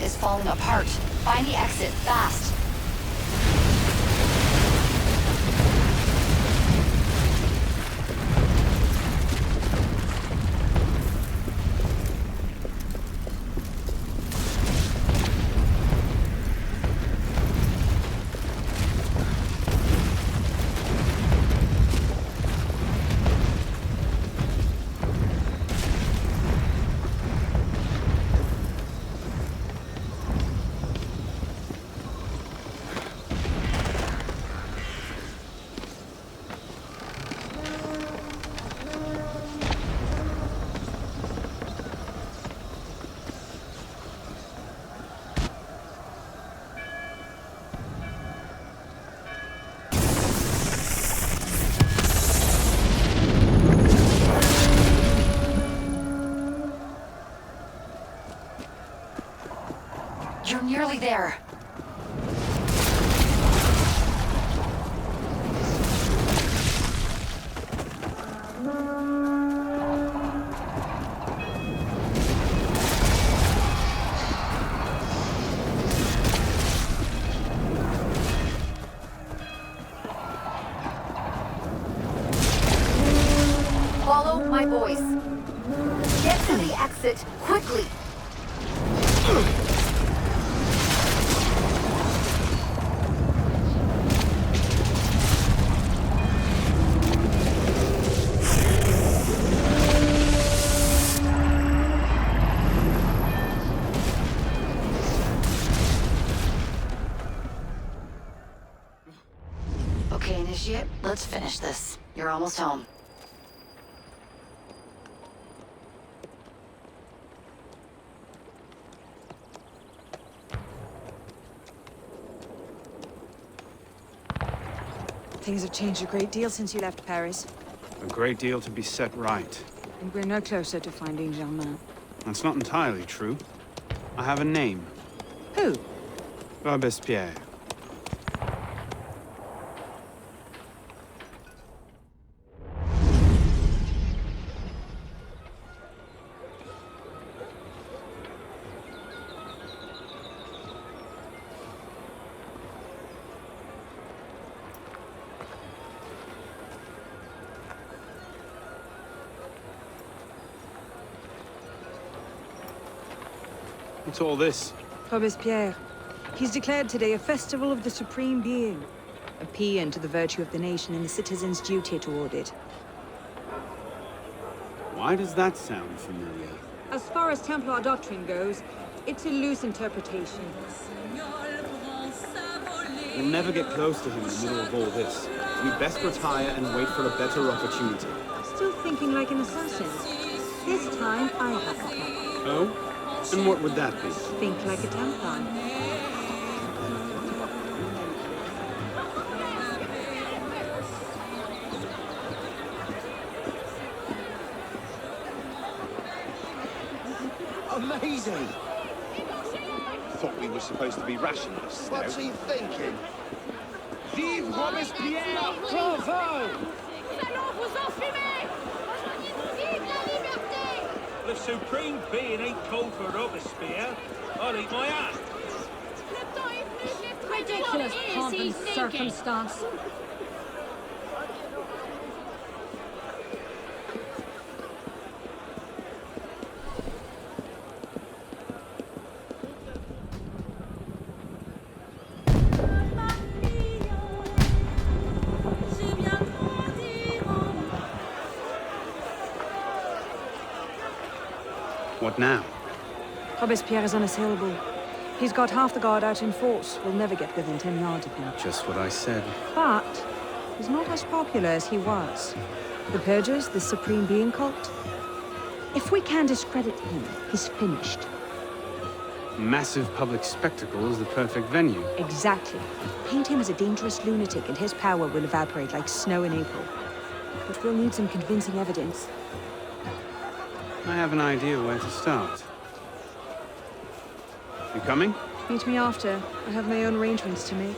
Is falling apart. Find the exit, fast. You're nearly there. Follow my voice. Get to the exit, quickly! Okay, Initiate, let's finish this. You're almost home. Things have changed a great deal since you left Paris. A great deal to be set right. And we're no closer to finding Germain. That's not entirely true. I have a name. Who? Robespierre. What's all this? Robespierre. He's declared today a festival of the Supreme Being. A paean to the virtue of the nation and the citizens' duty toward it. Why does that sound familiar? As far as Templar doctrine goes, it's a loose interpretation. We'll never get close to him in the middle of all this. We'd best retire and wait for a better opportunity. Still thinking like an assassin. This time, I have a plan. Oh? And what would that be? Think like a Templar. Amazing! Thought we were supposed to be rationalists. What's he thinking? Vive Robespierre! Bravo! The Supreme Being ain't called for Robespierre. I'll eat my hat. Ridiculous pomp and circumstance. What now? Robespierre is unassailable. He's got half the guard out in force. We'll never get within 10 yards of him. Just what I said. But he's not as popular as he was. The Purgers, the Supreme Being cult. If we can discredit him, he's finished. Massive public spectacle is the perfect venue. Exactly. Paint him as a dangerous lunatic and his power will evaporate like snow in April. But we'll need some convincing evidence. I have an idea where to start. You coming? Meet me after. I have my own arrangements to make.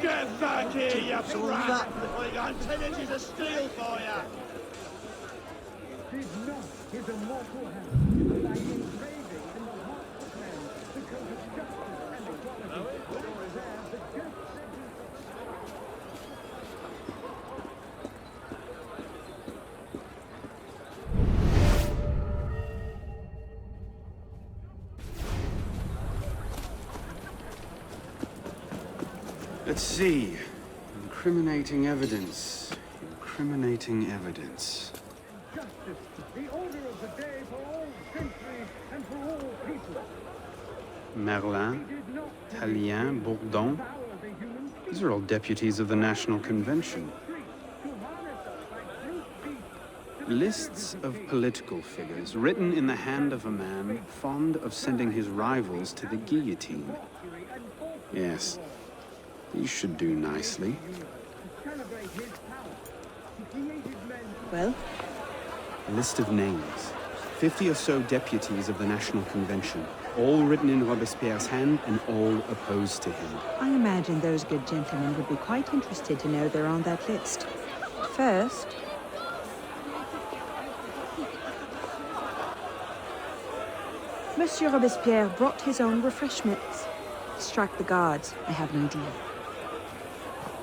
Get back here, you brat! I'm 10 inches of steel for you! His immortal hand, like engraving in the hearts of men, because of justice and equality, there the just Let's see. Incriminating evidence. Incriminating evidence. justice, the order of the day for all centuries and for all people. Merlin, Tallien, Bourdon. These are all deputies of the National Convention. Lists of political figures written in the hand of a man fond of sending his rivals to the guillotine. Yes, these should do nicely. Well? A list of names. 50 or so deputies of the National Convention, all written in Robespierre's hand and all opposed to him. I imagine those good gentlemen would be quite interested to know they're on that list. First, Monsieur Robespierre brought his own refreshments. Distract the guards. I have an idea.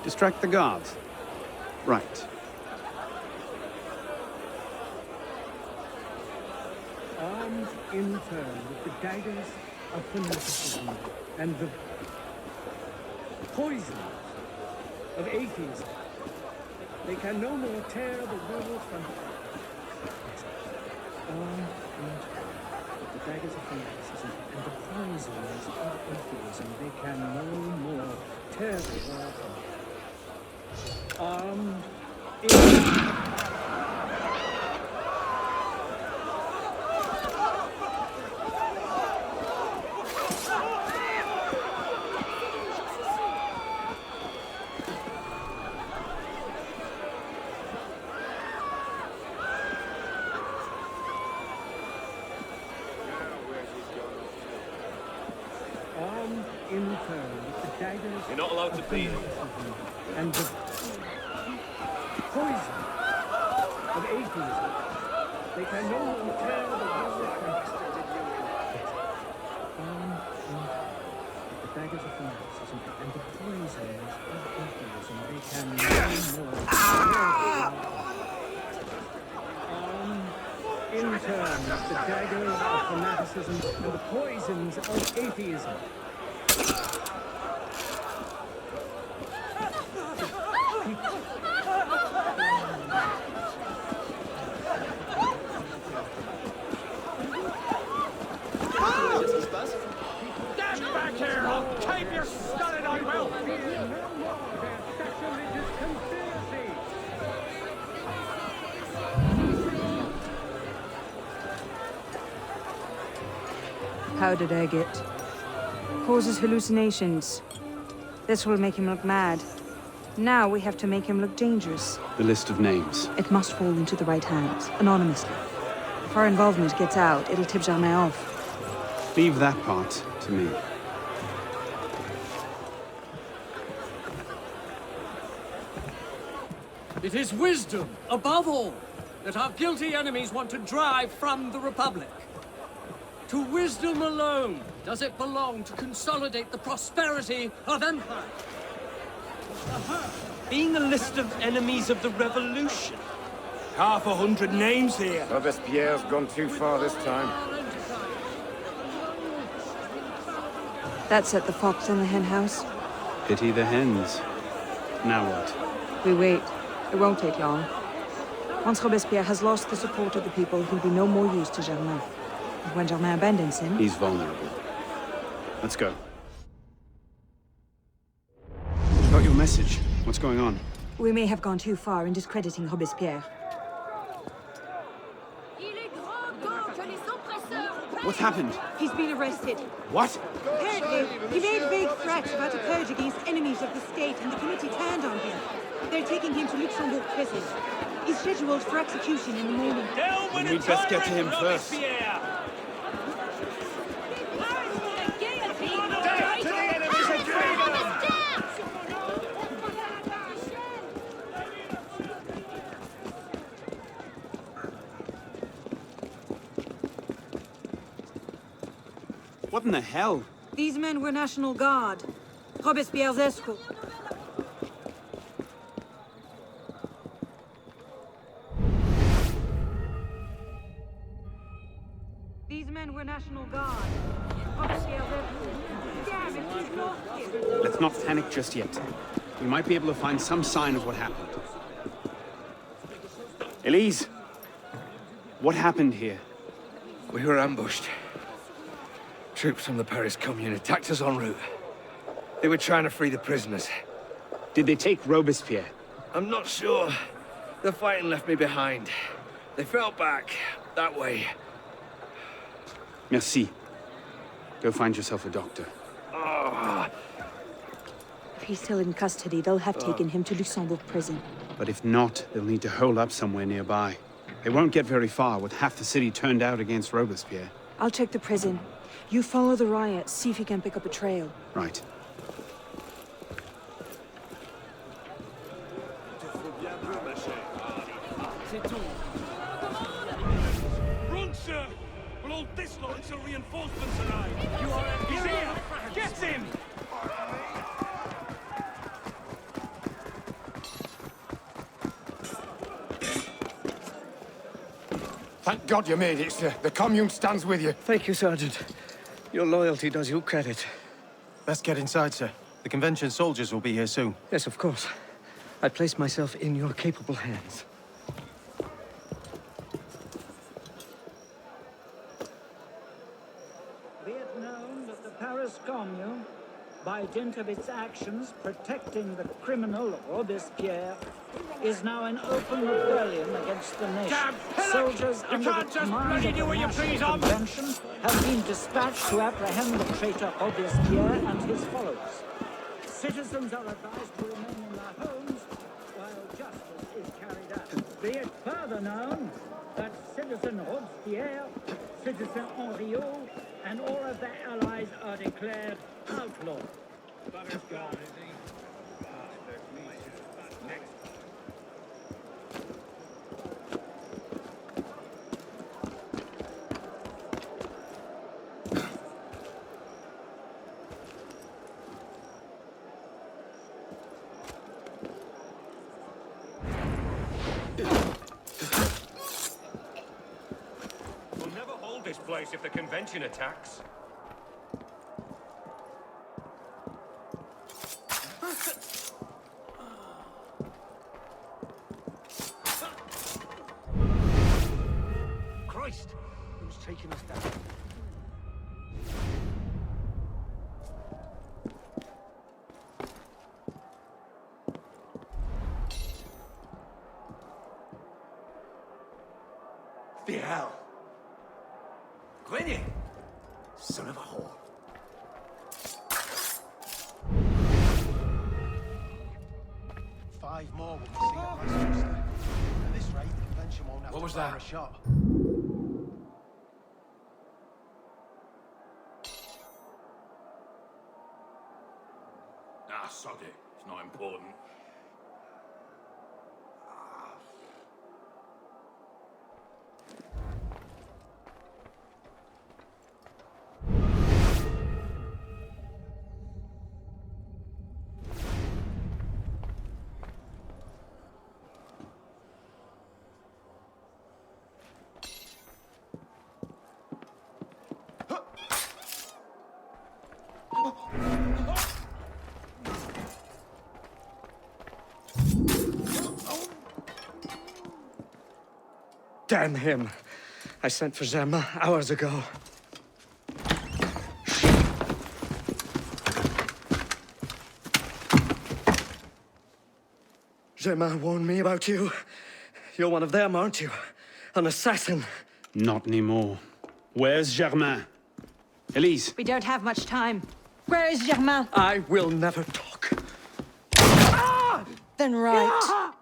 Distract the guards. Right. Armed in turn with the daggers of fanaticism and the poison of atheism, they can no more tear the world from armed with the daggers of fanaticism and the poisons of atheism, they can no more tear the world from armed in You're not allowed to be here. And the poison of atheism. They can no longer tear the world the daggers of fanaticism and the poisons of atheism. They can no more in turn, the daggers of fanaticism and the poisons of atheism. Get back here! I'll tape your stunning, I will! How did I get? Causes hallucinations. This will make him look mad. Now we have to make him look dangerous. The list of names. It must fall into the right hands, anonymously. If our involvement gets out, it'll tip Germain off. Leave that part to me. It is wisdom, above all, that our guilty enemies want to drive from the Republic. To wisdom alone does it belong to consolidate the prosperity of empire. Being a list of enemies of the revolution. 100 names here. Robespierre's gone too far this time. That set the fox in the hen house. Pity the hens. Now what? We wait. It won't take long. Once Robespierre has lost the support of the people, he'll be no more use to Germain. And when Germain abandons him... He's vulnerable. Let's go. Got your message. What's going on? We may have gone too far in discrediting Robespierre. What's happened? He's been arrested. What? Apparently, he made vague threats about a purge against enemies of the state, and the committee turned on him. They're taking him to Luxembourg prison. He's scheduled for execution in the morning. We'd best get to him first. What in the hell? These men were National Guard. Robespierre's escort. These men were National Guard. Robespierre's escort. Damn it, he's lost him. Let's not panic just yet. We might be able to find some sign of what happened. Elise! What happened here? We were ambushed. Troops from the Paris Commune attacked us en route. They were trying to free the prisoners. Did they take Robespierre? I'm not sure. The fighting left me behind. They fell back, that way. Merci. Go find yourself a doctor. Oh. If he's still in custody, they'll have taken him to Luxembourg prison. But if not, they'll need to hole up somewhere nearby. They won't get very far with half the city turned out against Robespierre. I'll check the prison. You follow the riots, see if you can pick up a trail. Right. Run, sir! We'll hold this lot until reinforcements arrive. He's here! Get him! Thank God you made it, sir. The Commune stands with you. Thank you, Sergeant. Your loyalty does you credit. Best get inside, sir. The convention soldiers will be here soon. Yes, of course. I place myself in your capable hands. Be it known that the Paris Commune, by dint of its actions protecting the criminal Robespierre, is now in open rebellion against the nation. Soldiers under the command of the National Convention have been dispatched to apprehend the traitor Robespierre and his followers. Citizens are advised to remain in their homes while justice is carried out. Be it further known that Citizen Robespierre, Citizen Henriot, and all of their allies are declared outlawed. We'll never hold this place if the convention attacks. Christ! Who's taking us down? The hell? Gwenny! Son of a whore. Five more will be seen at Westminster. At this rate, the convention won't have What to was fire that? a shot. Ah, sod it. It's not important. Damn him. I sent for Zerma hours ago. Zerma warned me about you. You're one of them, aren't you? An assassin. Not anymore. Where's Germain? Elise. We don't have much time. Where is Germain? I will never talk. Then right.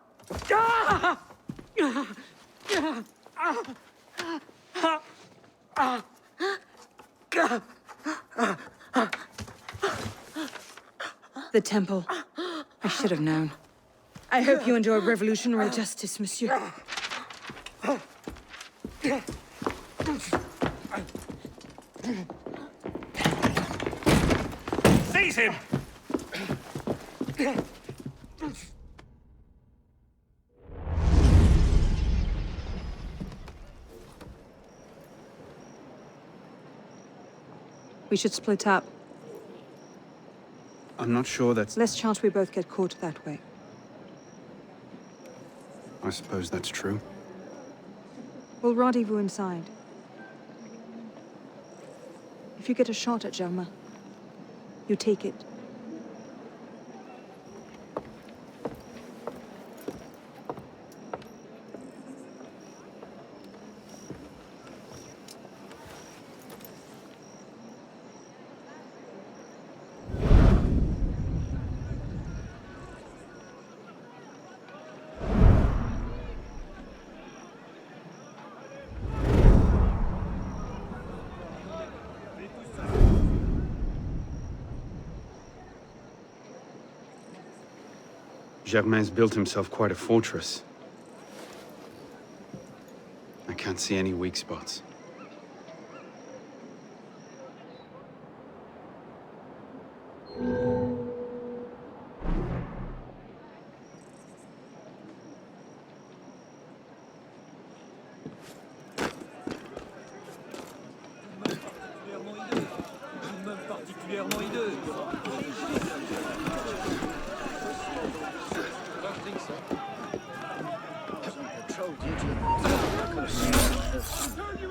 The temple. I should have known. I hope you enjoy revolutionary justice, monsieur. Seize him! We should split up. I'm not sure that's... Less chance we both get caught that way. I suppose that's true. We'll rendezvous inside. If you get a shot at Germain, you take it. Germain's built himself quite a fortress. I can't see any weak spots.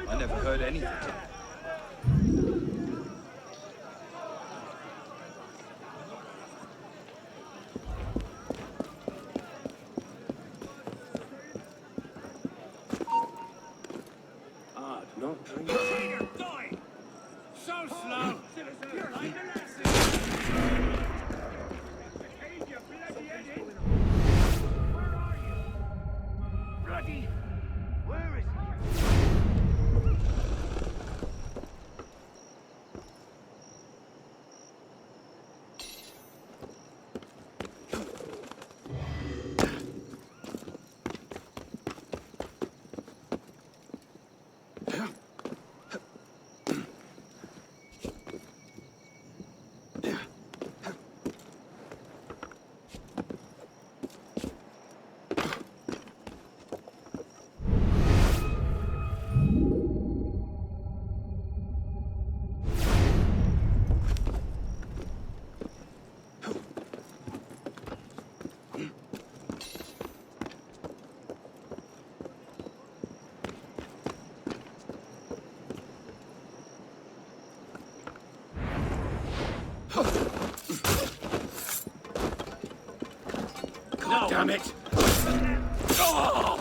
I never now! Damn it! Oh!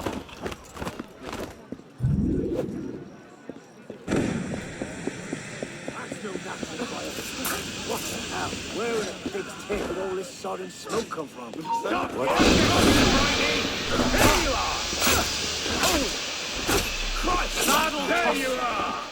That's no natural fire. What the hell? Where in the big tick did all this sodden smoke come from? Stop! Here you are! Christ! There you are!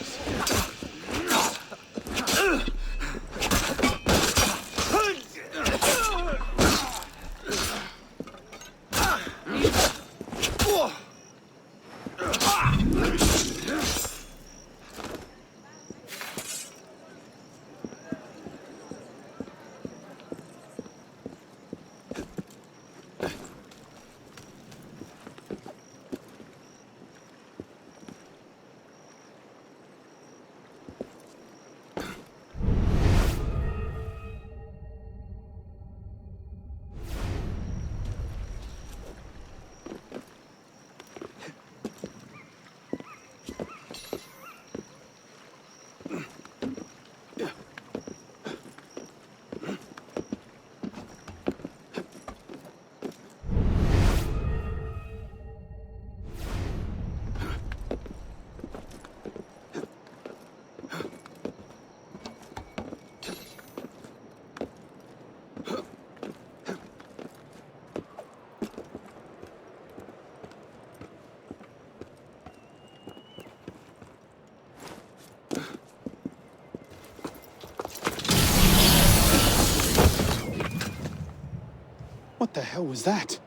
What the hell was that?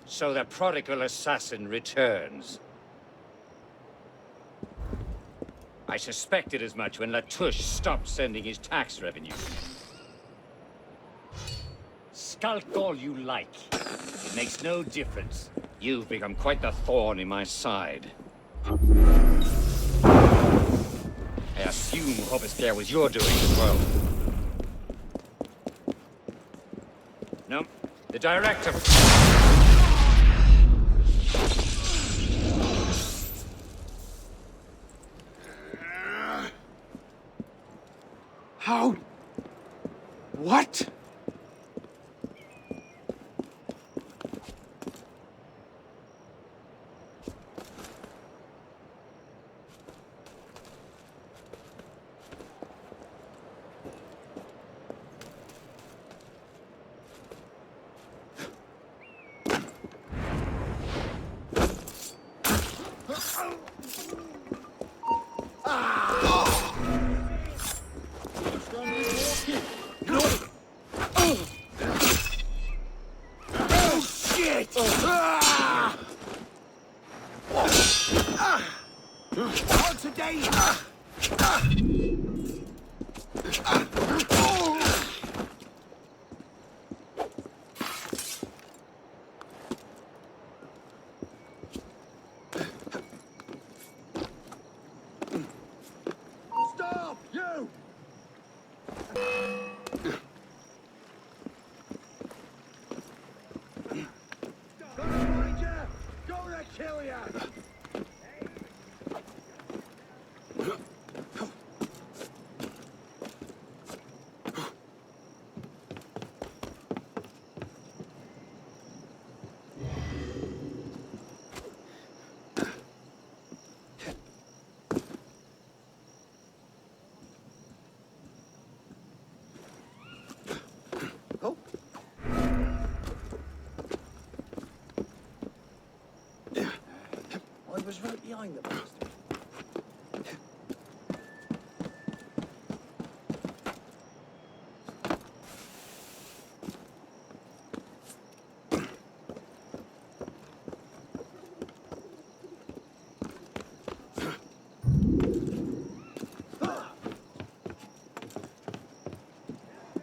So the prodigal assassin returns. I suspected as much when Latouche stopped sending his tax revenue. Skulk all you like. It makes no difference. You've become quite the thorn in my side. I assume Robespierre was your doing as well. No, the director... How? What? Stop! You! Gonna kill ya! I was right behind the bastard.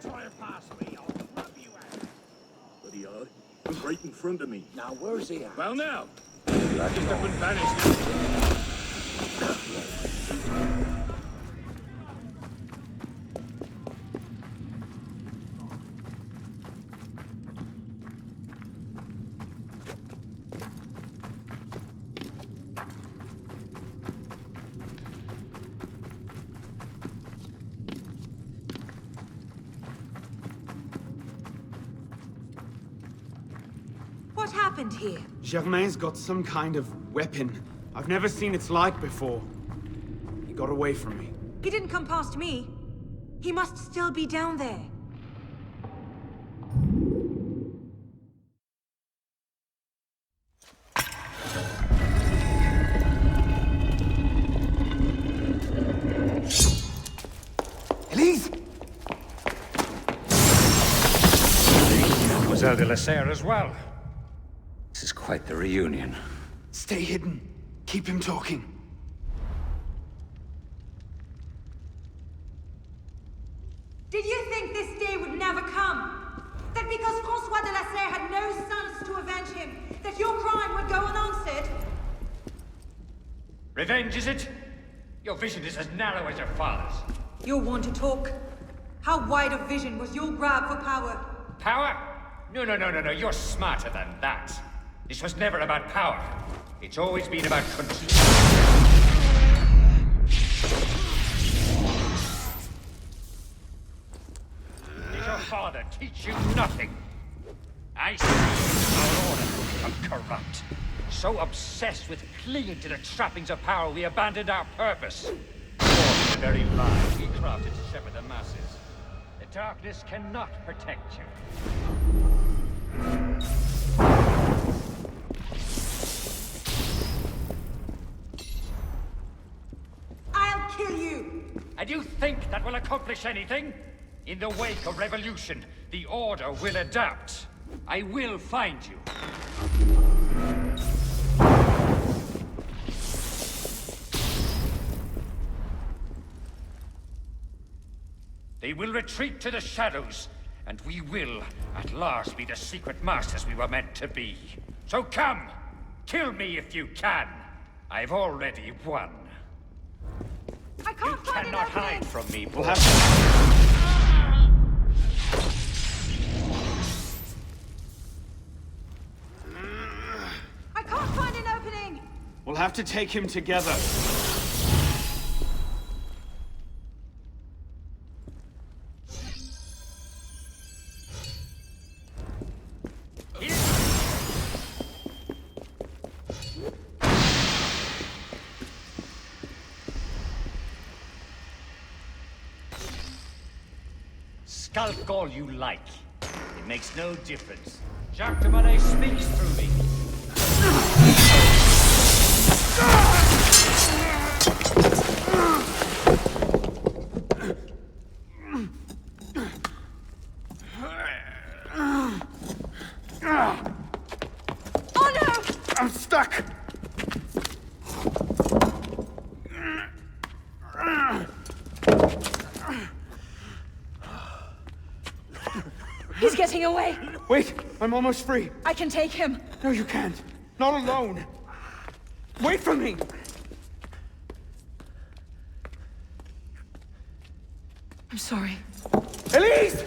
Try to pass me, I'll rub you out. Bloody hell, he's right in front of me. Now, where's he at? Well now, that just up and vanished. What happened here? Germain's got some kind of weapon. I've never seen its like before. He got away from me. He didn't come past me. He must still be down there. Elise! Mademoiselle de la Serre as well. This is quite the reunion. Stay hidden. Keep him talking. Did you think this day would never come? That because Francois de la Serre had no sons to avenge him, that your crime would go unanswered? Revenge, is it? Your vision is as narrow as your father's. You're one to talk. How wide of vision was your grab for power? Power? No. You're smarter than that. This was never about power. It's always been about control. Did your father teach you nothing? I see our order has become corrupt. So obsessed with clinging to the trappings of power, we abandoned our purpose. The very lies we crafted to shepherd the masses. The darkness cannot protect you. I'll kill you! And you think that will accomplish anything? In the wake of revolution, the Order will adapt. I will find you. They will retreat to the shadows, and we will, at last, be the secret masters we were meant to be. So come! Kill me if you can! I've already won. I can't You cannot hide from me, boy. I can't find an opening! We'll have to take him together. Skulk all you like. It makes no difference. Jacques de Molay speaks through me. Oh no! I'm stuck! He's getting away! Wait, I'm almost free. I can take him. No, you can't. Not alone. Wait for me! I'm sorry. Elise!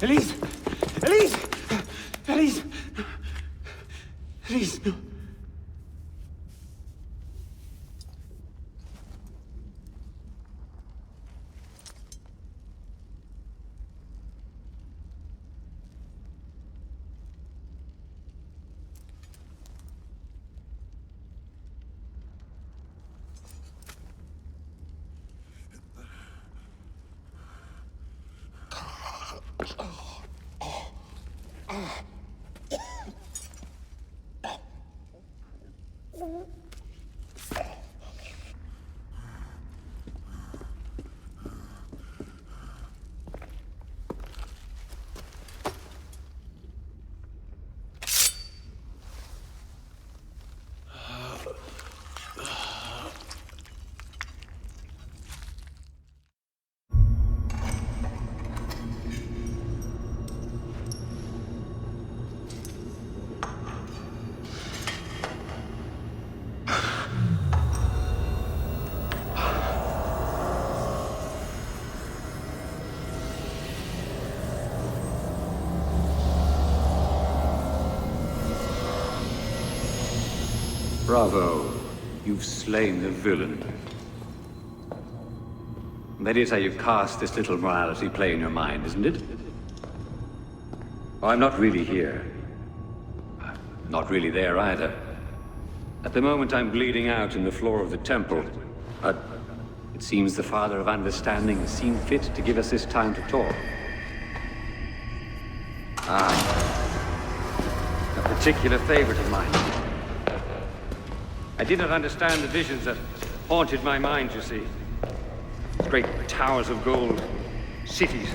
Elise! Elise! Elise! Elise, no. Bravo. You've slain the villain. That is how you cast this little morality play in your mind, isn't it? Oh, I'm not really here. I'm not really there either. At the moment, I'm bleeding out in the floor of the temple. But it seems the Father of Understanding has seen fit to give us this time to talk. A particular favorite of mine. I did not understand the visions that haunted my mind, you see. Great towers of gold, cities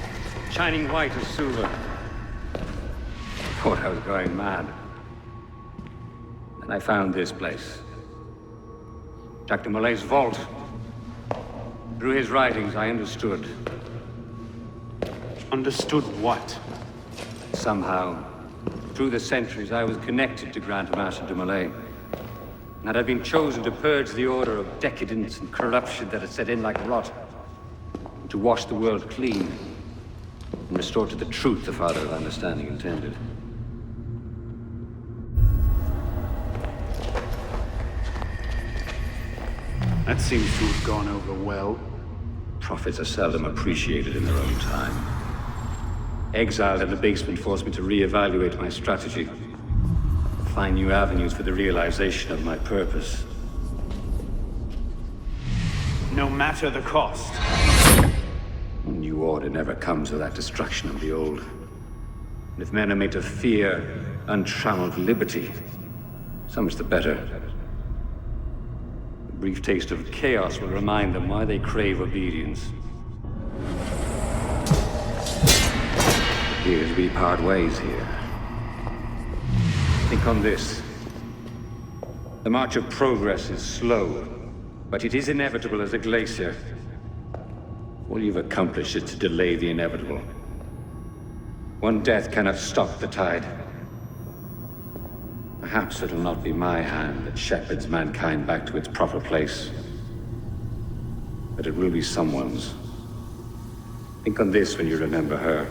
shining white as silver. I thought I was going mad. And I found this place. Jack de Molay's vault. Through his writings, I understood. Understood what? Somehow, through the centuries, I was connected to Grand Master de Molay. And I'd been chosen to purge the order of decadence and corruption that had set in like rot. To wash the world clean and restore to the truth the Father of Understanding intended. That seems to have gone over well. Prophets are seldom appreciated in their own time. Exiled in the basement forced me to reevaluate my strategy. Find new avenues for the realization of my purpose. No matter the cost. A new order never comes without destruction of the old. And if men are made to fear untrammeled liberty, so much the better. A brief taste of chaos will remind them why they crave obedience. It appears we part ways here. Think on this. The march of progress is slow, but it is inevitable as a glacier. All you've accomplished is to delay the inevitable. One death cannot stop the tide. Perhaps it'll not be my hand that shepherds mankind back to its proper place. But it will be someone's. Think on this when you remember her.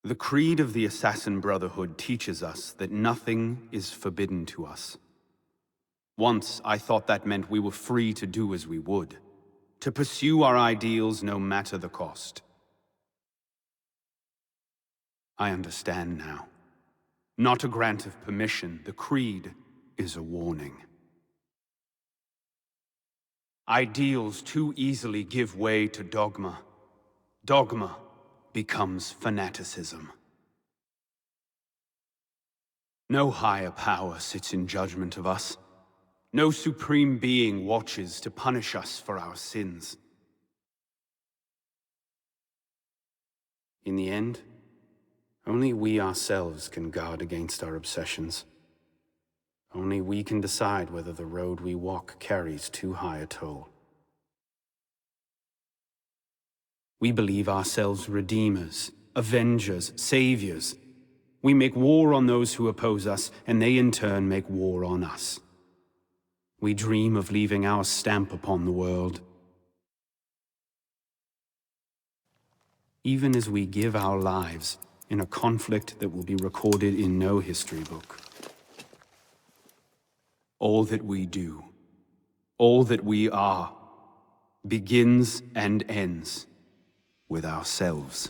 The creed of the Assassin Brotherhood teaches us that nothing is forbidden to us. Once, I thought that meant we were free to do as we would, to pursue our ideals no matter the cost. I understand now. Not a grant of permission, the creed is a warning. Ideals too easily give way to dogma. Dogma becomes fanaticism. No higher power sits in judgment of us. No supreme being watches to punish us for our sins. In the end, only we ourselves can guard against our obsessions. Only we can decide whether the road we walk carries too high a toll. We believe ourselves redeemers, avengers, saviors. We make war on those who oppose us, and they in turn make war on us. We dream of leaving our stamp upon the world. Even as we give our lives in a conflict that will be recorded in no history book. All that we do, all that we are, begins and ends with ourselves.